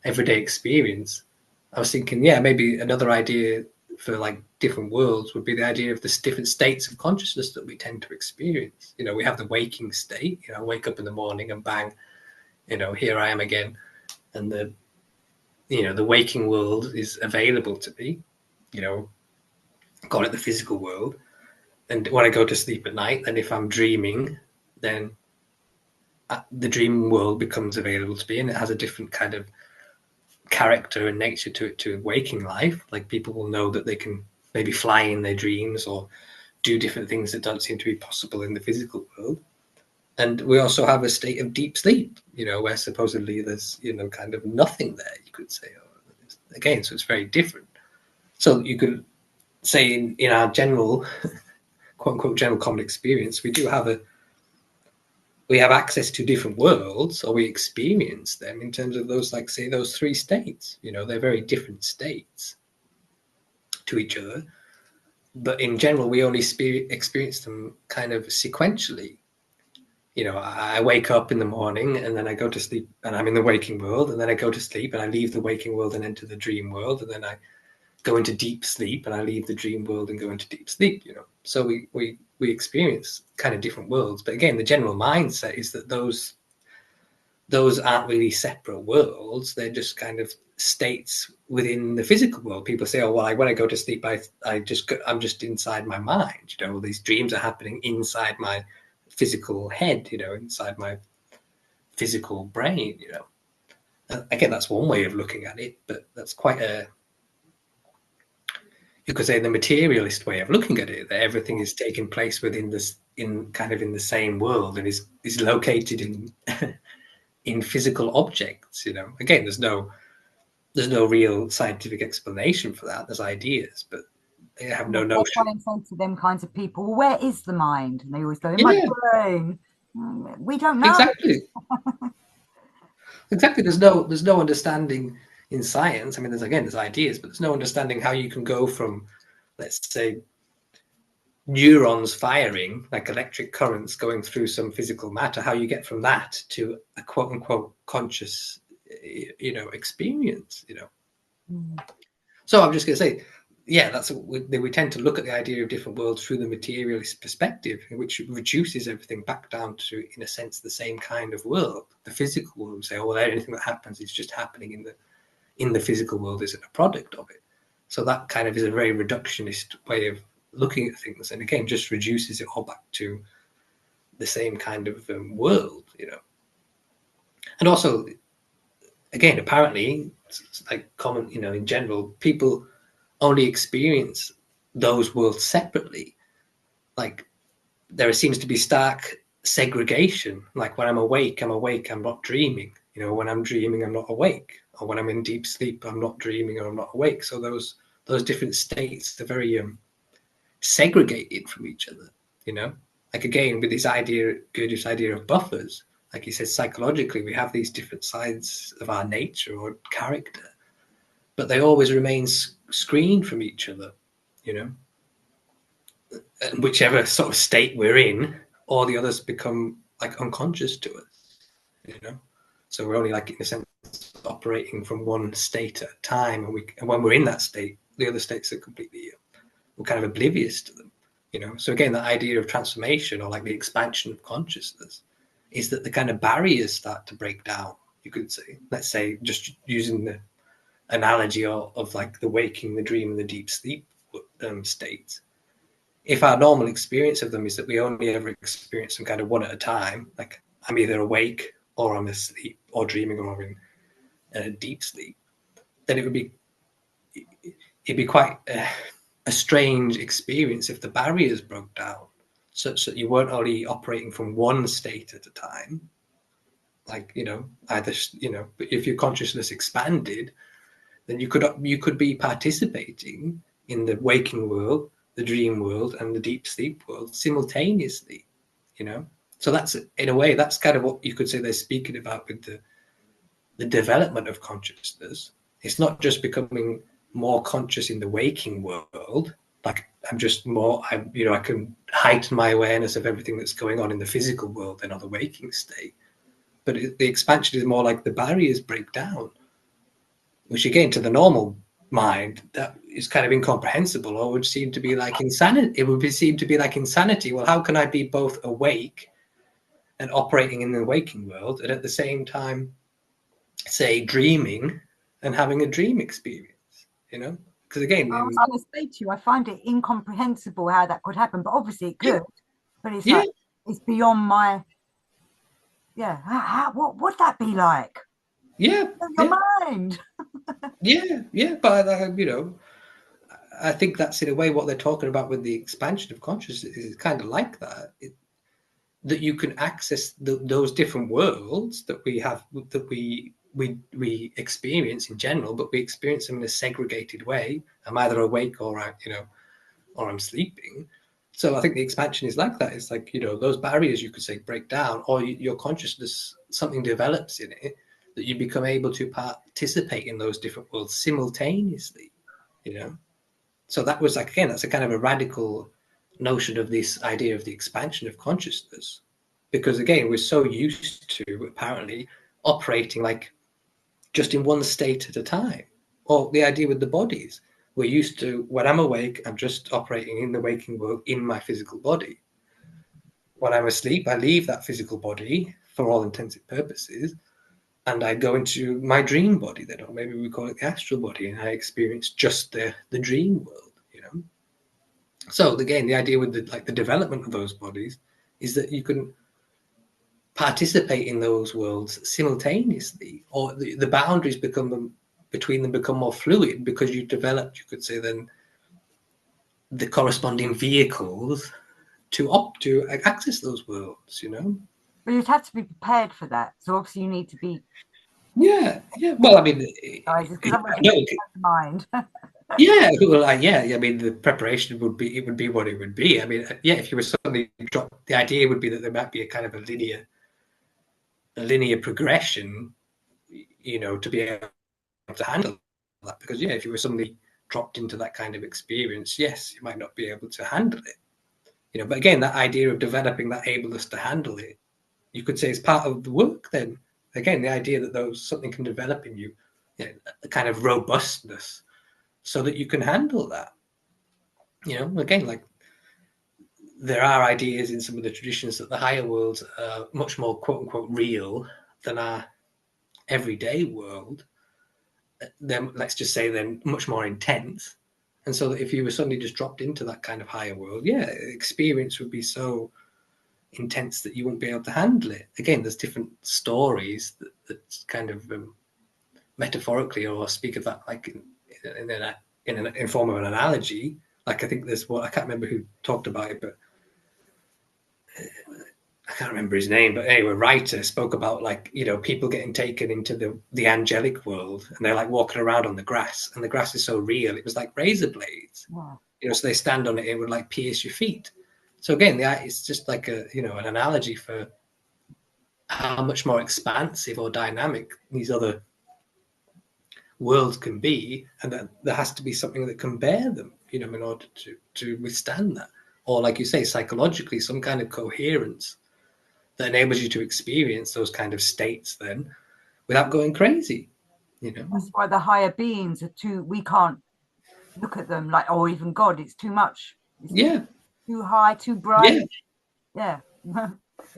everyday experience, I was thinking, yeah, maybe another idea for like different worlds would be the idea of the different states of consciousness that we tend to experience. We have the waking state. I wake up in the morning and bang, here I am again, and the waking world is available to me. Call it the physical world. And when I go to sleep at night, then if I'm dreaming, then the dream world becomes available to me, and it has a different kind of character and nature to it to waking life. Like, people will know that they can maybe fly in their dreams or do different things that don't seem to be possible in the physical world. And we also have a state of deep sleep, where supposedly there's kind of nothing there, you could say. Again, so it's very different. So you could say in our general quote unquote general common experience, we have access to different worlds, or we experience them in terms of those, like, say, those three states. They're very different states to each other, but in general, we only experience them kind of sequentially. you know, I wake up in the morning and then I go to sleep and I'm in the waking world, and then I go to sleep and I leave the waking world and enter the dream world, and then I go into deep sleep and I leave the dream world and go into deep sleep, you know. So we experience kind of different worlds. But again, the general mindset is that those aren't really separate worlds. They're just kind of states within the physical world. People say, oh, well, when I go to sleep, I'm just inside my mind. You know, these dreams are happening inside my physical head, you know, inside my physical brain, you know. Again, that's one way of looking at it, but that's quite you could say, the materialist way of looking at it, that everything is taking place within this, in kind of in the same world, and is located in in physical objects. You know, again, there's no real scientific explanation for that. There's ideas, but they have no That's notion. why I say to them kinds of people, well, where is the mind? And they always go, in my Yeah, brain. We don't know. exactly. Exactly. There's no understanding in science. I mean, there's ideas, but there's no understanding how you can go from, let's say, neurons firing, like electric currents going through some physical matter, how you get from that to a quote unquote conscious, you know, experience, you know. So I'm just going to say, yeah, that's we tend to look at the idea of different worlds through the materialist perspective, which reduces everything back down to, in a sense, the same kind of world, the physical world. We say, oh, well, anything that happens is just happening in the physical world, isn't a product of it. So that kind of is a very reductionist way of looking at things, and again, just reduces it all back to the same kind of world, you know. And also, again, apparently, it's like common, you know, in general, people only experience those worlds separately. Like, there seems to be stark segregation. Like, when I'm awake, I'm not dreaming. You know, when I'm dreaming, I'm not awake. Or when I'm in deep sleep, I'm not dreaming or I'm not awake. So those different states are very segregated from each other, you know. Like, again, with this idea, Gurdjieff's idea of buffers, like he says, psychologically we have these different sides of our nature or character, but they always remain screened from each other, you know. And whichever sort of state we're in, all the others become like unconscious to us, you know. So we're only, like, in a sense, operating from one state at a time, and when we're in that state, the other states are completely, we're kind of oblivious to them, you know. So again, that idea of transformation, or like the expansion of consciousness, is that the kind of barriers start to break down, you could say. Let's say, just using the analogy of like the waking, the dream, and the deep sleep states. If our normal experience of them is that we only ever experience them kind of one at a time, like I'm either awake or I'm asleep or dreaming or in deep sleep, then it'd be quite a strange experience if the barriers broke down, such that you weren't only operating from one state at a time, like, you know, either, you know, but if your consciousness expanded, then you could be participating in the waking world, the dream world, and the deep sleep world simultaneously, you know. So that's, in a way, that's kind of what you could say they're speaking about with the development of consciousness. It's not just becoming more conscious in the waking world, like I'm just more, you know, I can heighten my awareness of everything that's going on in the physical world and on the waking state. But the expansion is more like the barriers break down, which again, to the normal mind, that is kind of incomprehensible, or would seem to be like insanity. It would seem to be like insanity. Well, how can I be both awake and operating in the waking world, and at the same time, say, dreaming and having a dream experience, you know? Because again, I was going to say to you, I find it incomprehensible how that could happen, but obviously it yeah, could. But it's yeah, like, it's beyond my, yeah. What would that be like? yeah, Your yeah, mind. yeah, yeah. But you know, I think that's in a way what they're talking about with the expansion of consciousness, is kind of like that. That you can access those different worlds that we have, that we experience in general, but we experience them in a segregated way. I'm either awake or or I'm sleeping. So I think the expansion is like that. It's like, you know, those barriers, you could say, break down, or your consciousness, something develops in it that you become able to participate in those different worlds simultaneously, you know. So that was, like, again, that's a kind of a radical notion of this idea of the expansion of consciousness. because again, we're so used to apparently operating like just in one state at a time. Or the idea with the bodies, we're used to, when I'm awake, I'm just operating in the waking world in my physical body. When I'm asleep, I leave that physical body for all intents and purposes, and I go into my dream body then, or maybe we call it the astral body, and I experience just the dream world, you know. So again, the idea with the development of those bodies is that you can participate in those worlds simultaneously, or the boundaries between them become more fluid because you developed, you could say, then the corresponding vehicles to access those worlds, you know. But you'd have to be prepared for that. So obviously you need to be Yeah, yeah. Well, I mean, because otherwise you no, get mind. yeah. Well, yeah. I mean, the preparation would be what it would be. I mean, yeah. If you were suddenly dropped, the idea would be that there might be a kind of a linear progression, you know, to be able to handle that. Because yeah, if you were suddenly dropped into that kind of experience, yes, you might not be able to handle it. You know, but again, that idea of developing that ableness to handle it, you could say, is part of the work. Then again, the idea that something can develop in you, you know, a kind of robustness, so that you can handle that. You know, again, like there are ideas in some of the traditions that the higher worlds are much more quote unquote real than our everyday world. Then let's just say they're much more intense. And so that if you were suddenly just dropped into that kind of higher world, yeah, experience would be so intense that you won't be able to handle it. Again, there's different stories that kind of metaphorically or speak of that like in form of an analogy. Like I think there's I can't remember who talked about it, but I can't remember his name, but anyway, a writer spoke about like, you know, people getting taken into the angelic world and they're like walking around on the grass and the grass is so real. It was like razor blades, Wow. you know, so they stand on it, it would like pierce your feet. So again, it's just like an analogy for how much more expansive or dynamic these other worlds can be, and that there has to be something that can bear them, you know, in order to withstand that. Or like you say, psychologically, some kind of coherence that enables you to experience those kind of states then without going crazy, you know. That's why the higher beings are too, we can't look at them like, or even God, it's too much. It's Yeah, too high, too bright. yeah, Yeah.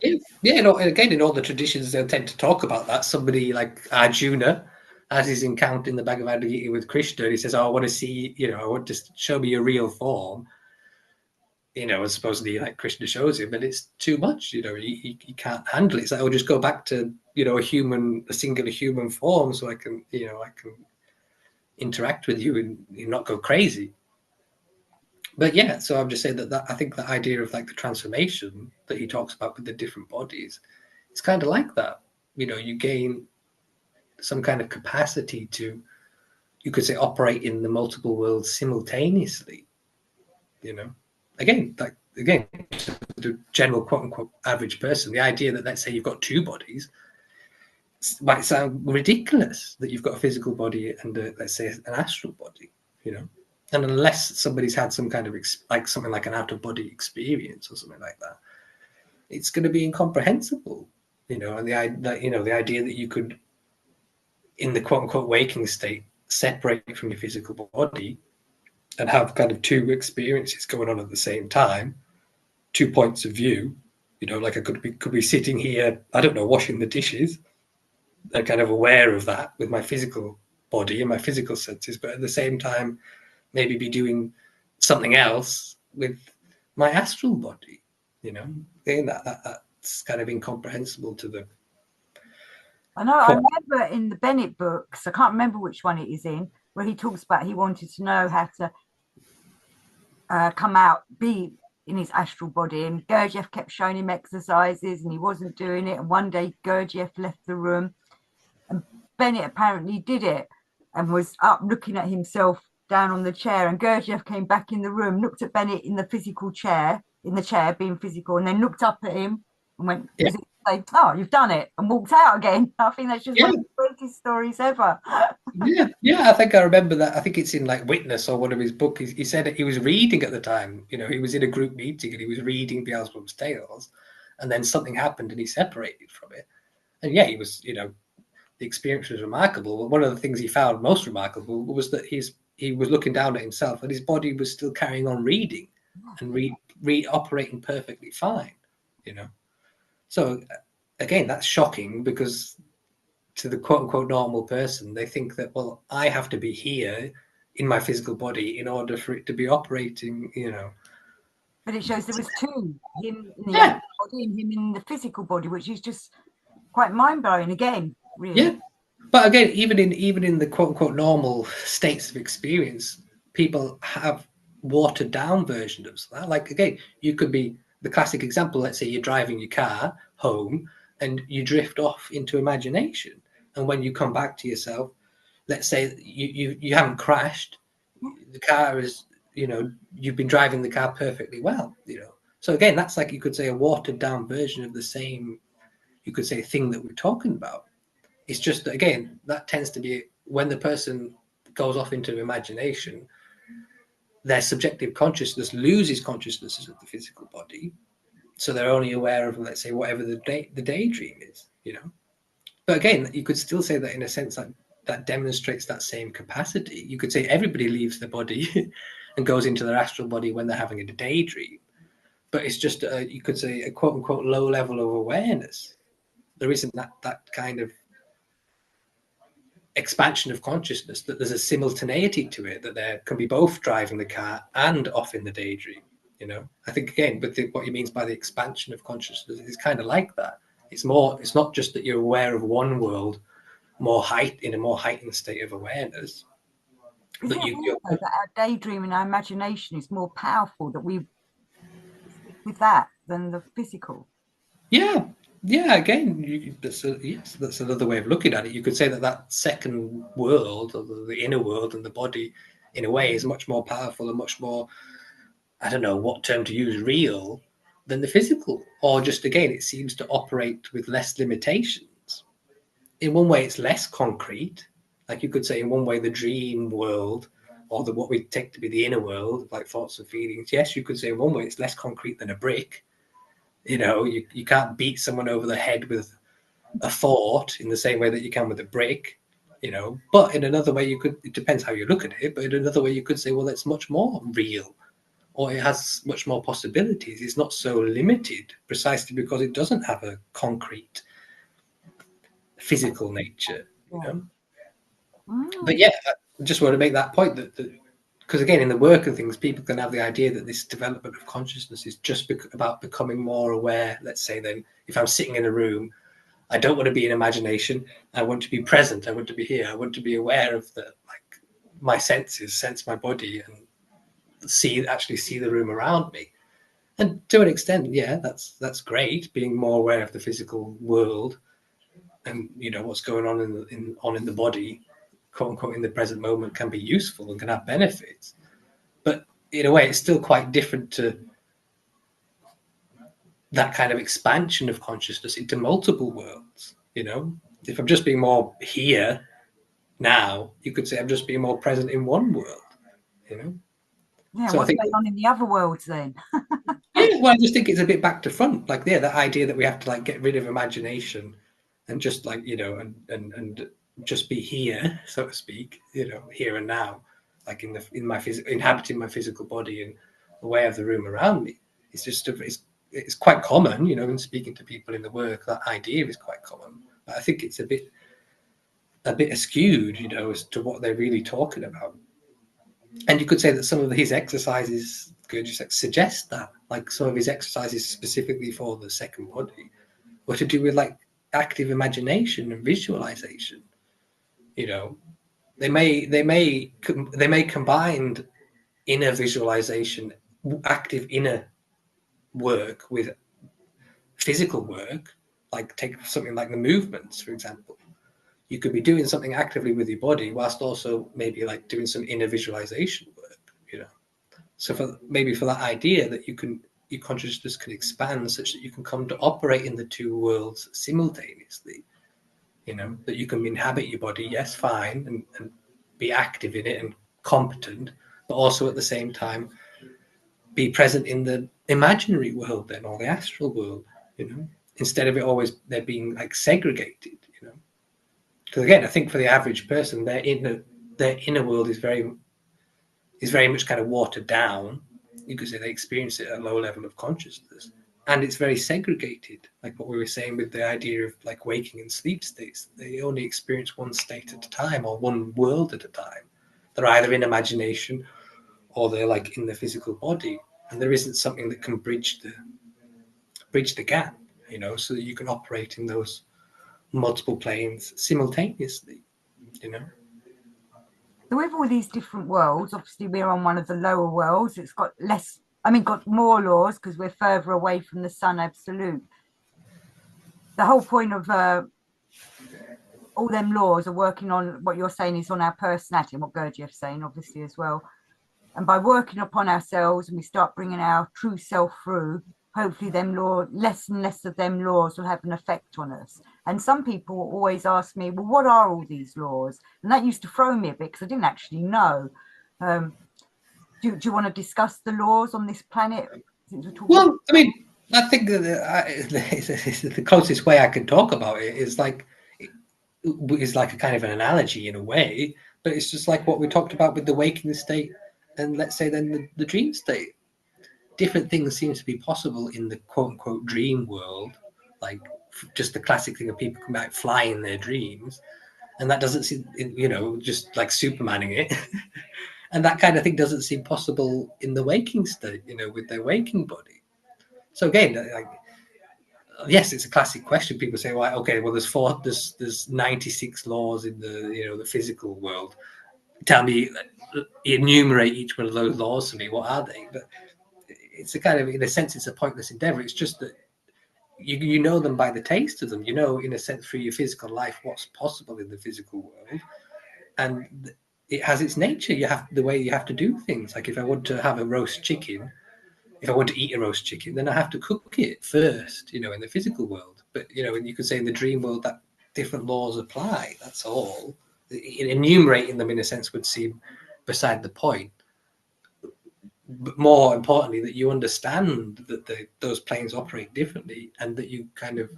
yeah, yeah. And again, in all the traditions, they'll tend to talk about that. Somebody like Arjuna, as he's encountering the Bhagavad Gita with Krishna, he says, "Oh, I want to see, you know, I want to show me your real form." You know, and supposedly like Krishna shows him, but it's too much. You know, he can't handle it. It's like, "Oh, just go back to, you know, a singular human form, so I can, you know, I can interact with you and not go crazy." But yeah, so I'm just saying that I think the idea of like the transformation that he talks about with the different bodies, it's kind of like that. You know, you gain some kind of capacity to, you could say, operate in the multiple worlds simultaneously. You know, again, the general quote unquote average person, the idea that, let's say you've got two bodies might sound ridiculous, that you've got a physical body and let's say an astral body, you know. And unless somebody's had some kind of like something like an out of body experience or something like that, it's going to be incomprehensible, you know. And the idea that you could, in the quote unquote waking state, separate from your physical body and have kind of two experiences going on at the same time, 2 points of view. You know, like I could be sitting here, I don't know, washing the dishes, and kind of aware of that with my physical body and my physical senses, but at the same time, maybe be doing something else with my astral body. You know, again, that's kind of incomprehensible to the. I know, I remember in the Bennett books, I can't remember which one it is in, where he talks about he wanted to know how to come out, be in his astral body, and Gurdjieff kept showing him exercises and he wasn't doing it. And one day Gurdjieff left the room and Bennett apparently did it and was up looking at himself down on the chair. And Gurdjieff came back in the room, looked at Bennett in the physical chair, in the chair being physical, and then looked up at him and went, Yeah, like, "Oh, you've done it," and walked out again. I think that's just yeah, one of the greatest stories ever. yeah. I think I remember that. I think it's in like Witness or one of his books. He said that he was reading at the time. You know, he was in a group meeting and he was reading Beelzebub's Tales, and then something happened and he separated from it. And yeah, he was, the experience was remarkable. But one of the things he found most remarkable was that he was looking down at himself and his body was still carrying on reading and operating perfectly fine, So again, that's shocking, because to the quote unquote normal person, they think that, well, I have to be here in my physical body in order for it to be operating, But it shows there was two, him in the Yeah. astral body and him in the physical body, which is just quite mind-blowing again, really. Yeah. But again, even in the quote unquote normal states of experience, people have watered down versions of that. Like again, you could be the classic example. Let's say you're driving your car home and you drift off into imagination, and when you come back to yourself, let's say you haven't crashed, the car is, you've been driving the car perfectly well, So again, that's like, you could say, a watered down version of the same, you could say, thing that we're talking about. It's just that, again, that tends to be when the person goes off into imagination, their subjective consciousness loses consciousness of the physical body. So they're only aware of, let's say, whatever the daydream is, But again, you could still say that in a sense that demonstrates that same capacity. You could say everybody leaves the body and goes into their astral body when they're having a daydream. But it's just, you could say, a quote unquote low level of awareness. There isn't that kind of expansion of consciousness, that there's a simultaneity to it, that there can be both driving the car and off in the daydream. I think again, but what he means by the expansion of consciousness is kind of like that. It's not just that you're aware of one world in a more heightened state of awareness. Is But it also that our daydream and our imagination is more powerful, that we stick with that than the physical? yeah, again, that's another way of looking at it. You could say that second world, or the inner world, and the body, in a way, is much more powerful and much more, I don't know what term to use, real than the physical. Or just, again, it seems to operate with less limitations. In one way, it's less concrete. Like you could say, in one way, the dream world, or what we take to be the inner world, like thoughts and feelings. Yes, you could say in one way it's less concrete than a brick. You can't beat someone over the head with a thought in the same way that you can with a brick. But in another way, it depends how you look at it, but in another way, you could say, well, it's much more real, or it has much more possibilities. It's not so limited, precisely because it doesn't have a concrete physical nature. But yeah, I just want to make that point, that because again, in the work of things, people can have the idea that this development of consciousness is just about becoming more aware. Let's say, then, if I'm sitting in a room, I don't want to be in imagination. I want to be present. I want to be here. I want to be aware of my senses, sense my body, and actually see the room around me. And to an extent, yeah, that's great. Being more aware of the physical world, and what's going on in the body, quote unquote, in the present moment, can be useful and can have benefits. But in a way, it's still quite different to that kind of expansion of consciousness into multiple worlds. If I'm just being more here now, you could say I'm just being more present in one world. Yeah, So I what's think, going on in the other worlds then? yeah, well, I just think it's a bit back to front. Like, yeah, that idea that we have to get rid of imagination and just and just be here, so to speak, here and now, like inhabiting my physical body and aware of the room around me. It's just it's quite common, in speaking to people in the work. That idea is quite common, but I think it's a bit askewed, as to what they're really talking about. And you could say that some of his exercises could just suggest that, like some of his exercises specifically for the second body were to do with active imagination and visualization. They may combine inner visualization, active inner work, with physical work. Like, take something like the movements, for example. You could be doing something actively with your body whilst also maybe doing some inner visualization work. So for that idea that your consciousness can expand such that you can come to operate in the two worlds simultaneously. That you can inhabit your body, yes, fine, and be active in it and competent, but also at the same time be present in the imaginary world, then, or the astral world. you know, instead of it always they're being like segregated, you know. Because again, I think for the average person, their inner world is very much kind of watered down. You could say they experience it at a low level of consciousness, and it's very segregated. Like what we were saying with the idea of like waking and sleep states, they only experience one state at a time or one world at a time. They're either in imagination or they're like in the physical body, and there isn't something that can bridge the gap, you know, so that you can operate in those multiple planes simultaneously, you know. So with all these different worlds, obviously we're on one of the lower worlds. It's got less, I mean, got more laws because we're further away from the sun absolute. The whole point of all them laws are working on what you're saying is on our personality and what Gurdjieff's saying, obviously, as well. And by working upon ourselves and we start bringing our true self through, hopefully them law, less and less of them laws will have an effect on us. And some people always ask me, well, what are all these laws? And that used to throw me a bit because I didn't actually know. Do you want to discuss the laws on this planet? Well, I mean, I think that the closest way I can talk about it is like a kind of an analogy in a way, but it's just like what we talked about with the waking state and let's say then the dream state. Different things seem to be possible in the quote unquote dream world, like just the classic thing of people come out fly in their dreams, and that doesn't seem, you know, just like Supermaning it. And that kind of thing doesn't seem possible in the waking state, you know, with their waking body. So again, like, yes, it's a classic question. People say, well, okay, well, there's 96 laws in the, you know, the physical world. Tell me, enumerate each one of those laws to me. What are they? But it's a kind of, in a sense, it's a pointless endeavor. It's just that you know them by the taste of them. You know, in a sense, through your physical life, what's possible in the physical world, and it has its nature. You have the way you have to do things. Like if I want to have a roast chicken, if I want to eat a roast chicken, then I have to cook it first, you know, in the physical world. But, you know, and you could say in the dream world that different laws apply. That's all. Enumerating them in a sense would seem beside the point. But more importantly, that you understand that those planes operate differently, and that you kind of,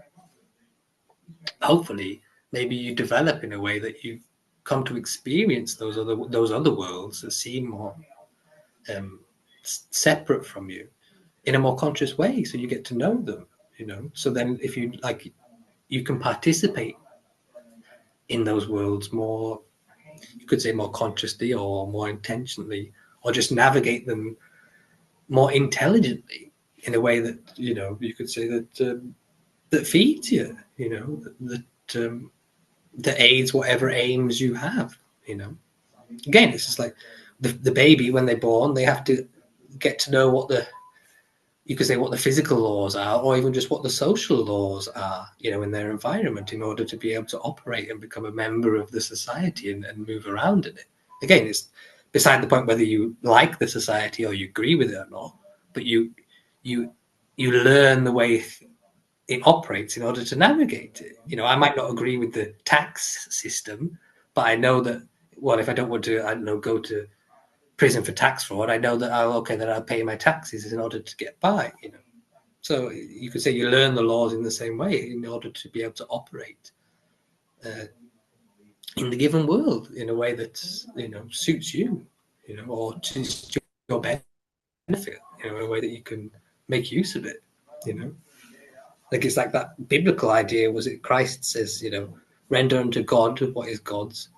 hopefully, maybe you develop in a way that you come to experience those other worlds that seem more separate from you in a more conscious way, so you get to know them, you know. So then if you like, you can participate in those worlds more, you could say more consciously or more intentionally, or just navigate them more intelligently in a way that, you know, you could say that that feeds you, you know, that aids whatever aims you have, you know. Again, it's just like the baby, when they're born, they have to get to know what the, you could say what the physical laws are, or even just what the social laws are, you know, in their environment, in order to be able to operate and become a member of the society and move around in it. Again, it's beside the point whether you like the society or you agree with it or not, but you learn the way it operates in order to navigate it. You know, I might not agree with the tax system, but I know that, well, if I don't want to, I don't know, go to prison for tax fraud, I know that I'll pay my taxes in order to get by, you know. So you could say you learn the laws in the same way in order to be able to operate in the given world in a way that, you know, suits you, you know, or to your benefit, you know, in a way that you can make use of it, you know. Like it's like that biblical idea, was it Christ says, you know, render unto God what is God's,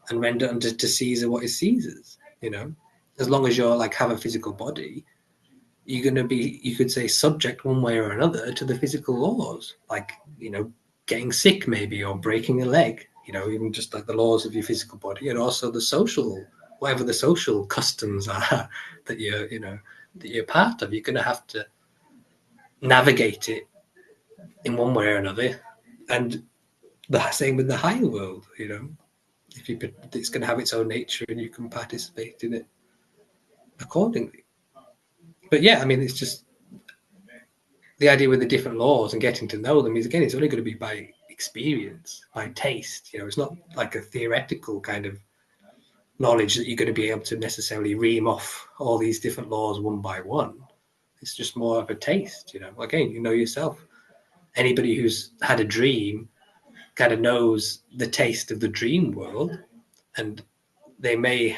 and render unto to Caesar what is Caesar's, you know. As long as you're like have a physical body, you're going to be, you could say, subject one way or another to the physical laws, like, you know, getting sick maybe, or breaking a leg, you know, even just like the laws of your physical body, and also the social, whatever the social customs are that you're, you know, that you're part of. You're going to have to navigate it in one way or another. And the same with the higher world, you know, if you, it's going to have its own nature and you can participate in it accordingly. But yeah, I mean, it's just the idea with the different laws and getting to know them is, again, it's only going to be by experience, by taste. You know, it's not like a theoretical kind of knowledge that you're going to be able to necessarily ream off all these different laws one by one. It's just more of a taste, you know. Again, you know yourself. anybody who's had a dream kind of knows the taste of the dream world, and they may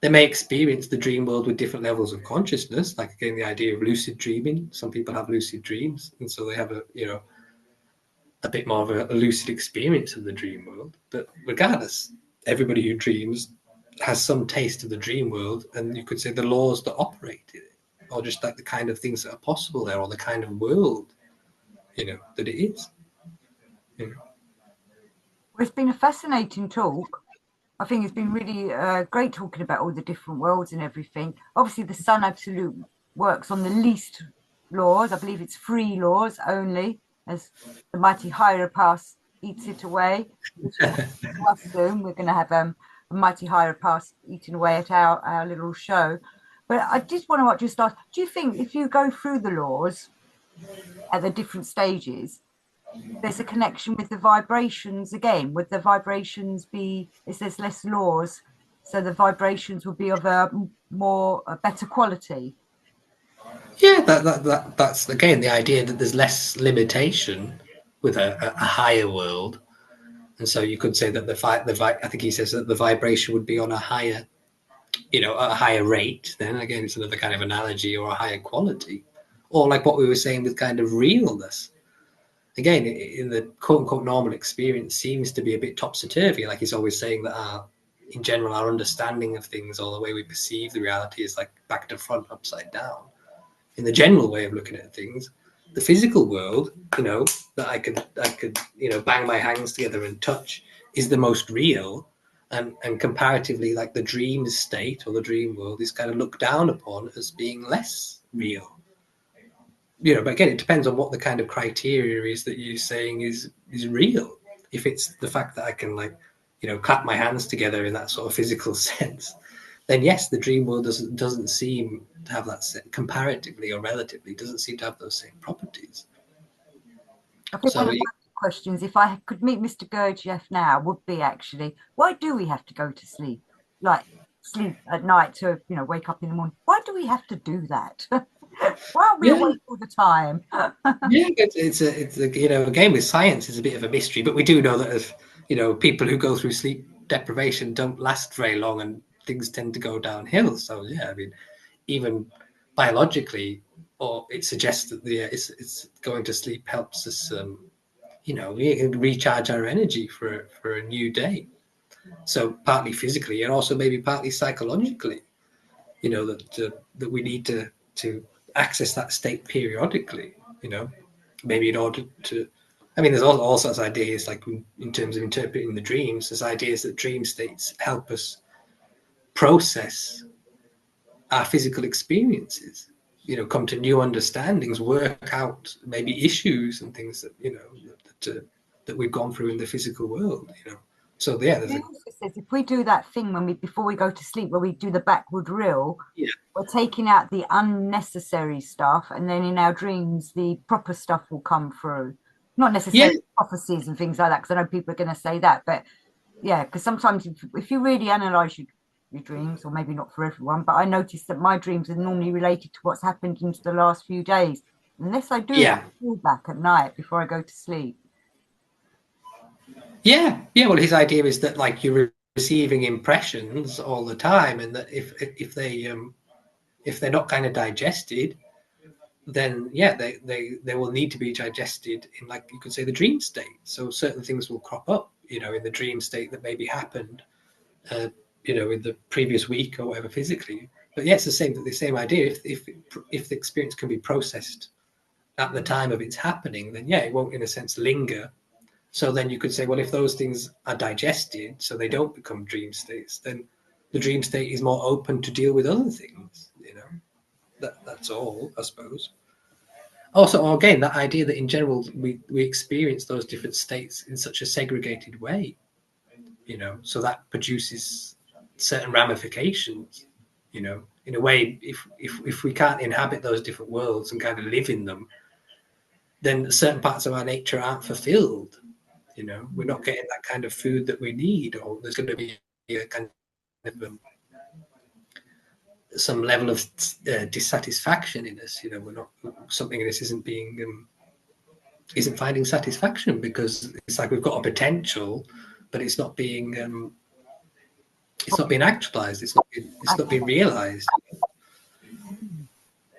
experience the dream world with different levels of consciousness. Like again, the idea of lucid dreaming. Some people have lucid dreams, and so they have a bit more of a lucid experience of the dream world. But regardless, everybody who dreams has some taste of the dream world, and you could say the laws that operate in it, or just like the kind of things that are possible there, or the kind of world, that it is. Well, it's been a fascinating talk. I think it's been really great talking about all the different worlds and everything. Obviously, the Sun Absolute works on the least laws. I believe it's 3 laws only, as the mighty higher pass eats it away, which is what soon. We're going to have a mighty higher pass eating away at our little show. But I just want to just ask, do you think if you go through the laws at the different stages, there's a connection with the vibrations again? Would the vibrations be, if there's less laws, so the vibrations will be of a better quality? Yeah, that's again the idea that there's less limitation with a higher world, and so you could say that I think he says that the vibration would be on a higher, a higher rate. Then again, it's another kind of analogy, or a higher quality, or like what we were saying with kind of realness. Again, in the quote unquote normal experience, seems to be a bit topsy turvy. Like he's always saying that in general, our understanding of things, or the way we perceive the reality, is like back to front, upside down. In the general way of looking at things, the physical world, that I could, bang my hands together and touch, is the most real, and comparatively, like the dream state or the dream world is kind of looked down upon as being less real. But again, it depends on what the kind of criteria is that you're saying is real. If it's the fact that I can clap my hands together in that sort of physical sense, then yes, the dream world doesn't seem to have that comparatively or relatively doesn't seem to have those same properties. I think one So of my questions, if I could meet Mr. Gurdjieff now, would be actually, why do we have to go to sleep? Like sleep at night to, wake up in the morning. Why do we have to do that? Why aren't we yeah, awake all the time? yeah, it's a again with science is a bit of a mystery, but we do know that if people who go through sleep deprivation don't last very long, and things tend to go downhill. So yeah, I mean, even biologically, or it suggests that it's going to sleep helps us, recharge our energy for a new day. So partly physically, and also maybe partly psychologically, that we need to access that state periodically. Maybe in order to. I mean, there's all sorts of ideas, like in terms of interpreting the dreams. There's ideas that dream states help us process our physical experiences, come to new understandings, work out maybe issues and things that that we've gone through in the physical world. So yeah, It also says if we do that thing before we go to sleep, where we do the backward reel, yeah, we're taking out the unnecessary stuff, and then in our dreams, the proper stuff will come through. Not yeah, necessarily prophecies and things like that, because I know people are going to say that, but yeah, because sometimes if you really analyze your dreams, or maybe not for everyone, but I notice that my dreams are normally related to what's happened into the last few days, unless I do yeah, that back at night before I go to sleep. yeah. Well, his idea is that like you're receiving impressions all the time, and that if they're not kind of digested, then yeah, they will need to be digested in, like you could say, the dream state. So certain things will crop up, in the dream state that maybe happened, in the previous week or whatever physically. But yeah, it's the same idea. If the experience can be processed at the time of its happening, then yeah, it won't in a sense linger. So then you could say, well, if those things are digested, so they don't become dream states, then the dream state is more open to deal with other things. That's all, I suppose. Also, again, that idea that in general we experience those different states in such a segregated way, so that produces certain ramifications. In a way, if we can't inhabit those different worlds and kind of live in them, then certain parts of our nature aren't fulfilled. We're not getting that kind of food that we need, or there's going to be a kind of some level of dissatisfaction in us. We're not, something in us isn't being isn't finding satisfaction, because it's like we've got a potential, but it's not being actualized. It's not being realized.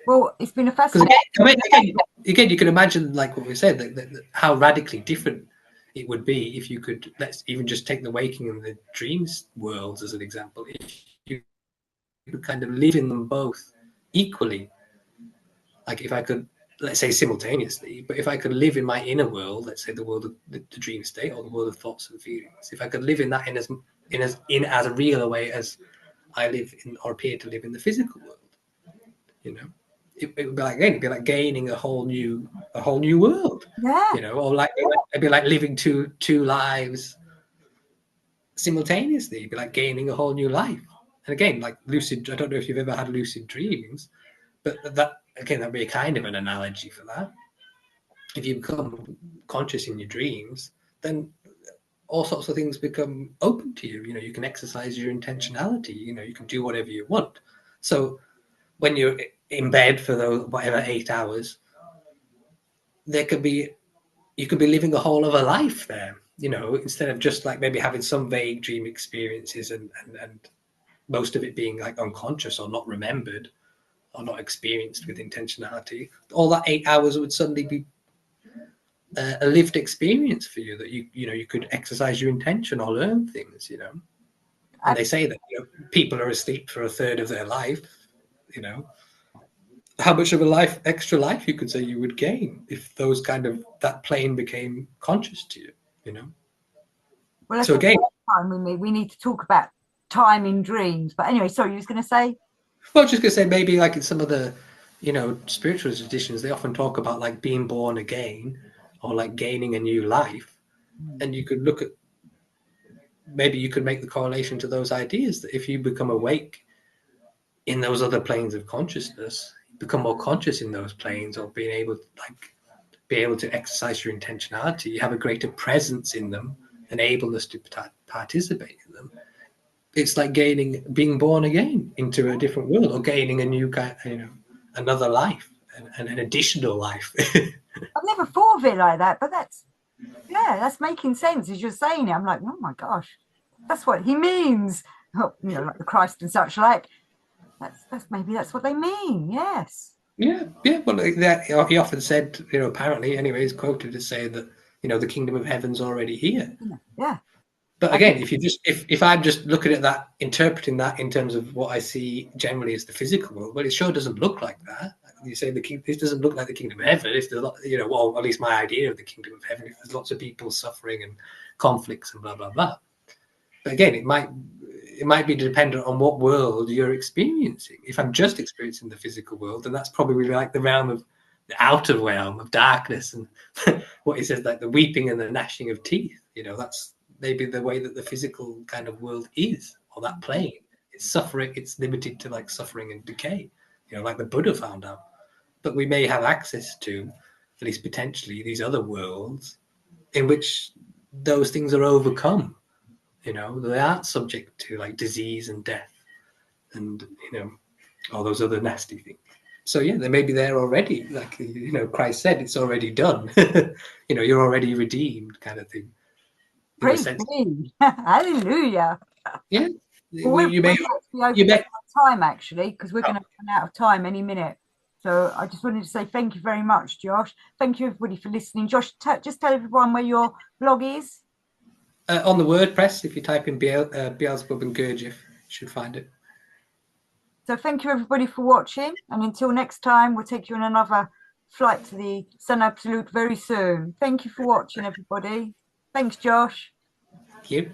Well, it's been a Because fascinating. again, you can imagine, like what we said, that how radically different it would be if you could, let's even just take the waking and the dreams worlds as an example. If you could kind of live in them both equally, like if I could, let's say simultaneously, but if I could live in my inner world, let's say the world of the dream state or the world of thoughts and feelings, if I could live in that in as real a way as I live in or appear to live in the physical world, you know, it would be like, again, it'd be like gaining a whole new world, Yeah. you know, or like it'd be like living two lives simultaneously. It'd be like gaining a whole new life. And again, like lucid, I don't know if you've ever had lucid dreams, but that again, that'd be a kind of an analogy for that. If you become conscious in your dreams, then all sorts of things become open to you. You know, you can exercise your intentionality. You know, you can do whatever you want. So when you're in bed for those whatever 8 hours, there could be you could be living a whole other life there. You know, instead of just like maybe having some vague dream experiences and most of it being like unconscious or not remembered or not experienced with intentionality, all that 8 hours would suddenly be a lived experience for you, that you know you could exercise your intention or learn things, you know. And they say that, you know, people are asleep for a third of their life, you know. How much of a extra life you could say you would gain if those kind of that plane became conscious to you, you know. Well, I So think again, next time we need to talk about time in dreams. But anyway, sorry, you was going to say? well, I was just gonna say, maybe like in some of the, you know, spiritual traditions, they often talk about like being born again or like gaining a new life. And you could look at, maybe you could make the correlation to those ideas, that if you become awake in those other planes of consciousness, become more conscious in those planes, or being able to be able to exercise your intentionality, you have a greater presence in them, an ableness to participate in them. It's like being born again into a different world, or gaining a new kind, you know, another life and an additional life. I've never thought of it like that, but that's making sense as you're saying it. I'm like, oh my gosh, that's what he means. Oh, you know, like the Christ and such like. That's maybe that's what they mean. Yes. Yeah, yeah. Well, like that he often said, you know, apparently, anyway, he's quoted as saying that, you know, the kingdom of heaven's already here. Yeah. But I think again, if I'm just looking at that, interpreting that in terms of what I see generally as the physical world, well, it sure doesn't look like that. You say this doesn't look like the kingdom of heaven. If there's, you know, well, at least my idea of the kingdom of heaven, if there's lots of people suffering and conflicts and blah blah blah. But again, it might be dependent on what world you're experiencing. If I'm just experiencing the physical world, then that's probably like the realm of the outer realm of darkness, and what he says, like the weeping and the gnashing of teeth. You know, that's maybe the way that the physical kind of world is, or that plane. It's suffering. It's limited to like suffering and decay. You know, like the Buddha found out. But we may have access to, at least potentially, these other worlds in which those things are overcome. You know, they aren't subject to like disease and death and, you know, all those other nasty things. So yeah, they may be there already. Like, you know, Christ said, it's already done. You know, you're already redeemed, kind of thing. In the praise sense, be. Hallelujah. yeah, Well, you may, we've got to be over you may. time actually, because we're Oh, going to run out of time any minute. So I just wanted to say thank you very much, Josh. Thank you everybody for listening. Josh, just tell everyone where your blog is. On the WordPress, if you type in Beelzebub and Gurdjieff, you should find it. So thank you everybody for watching, and until next time, we'll take you on another flight to the Sun Absolute very soon. Thank you for watching, everybody. Thanks, Josh. Thank you.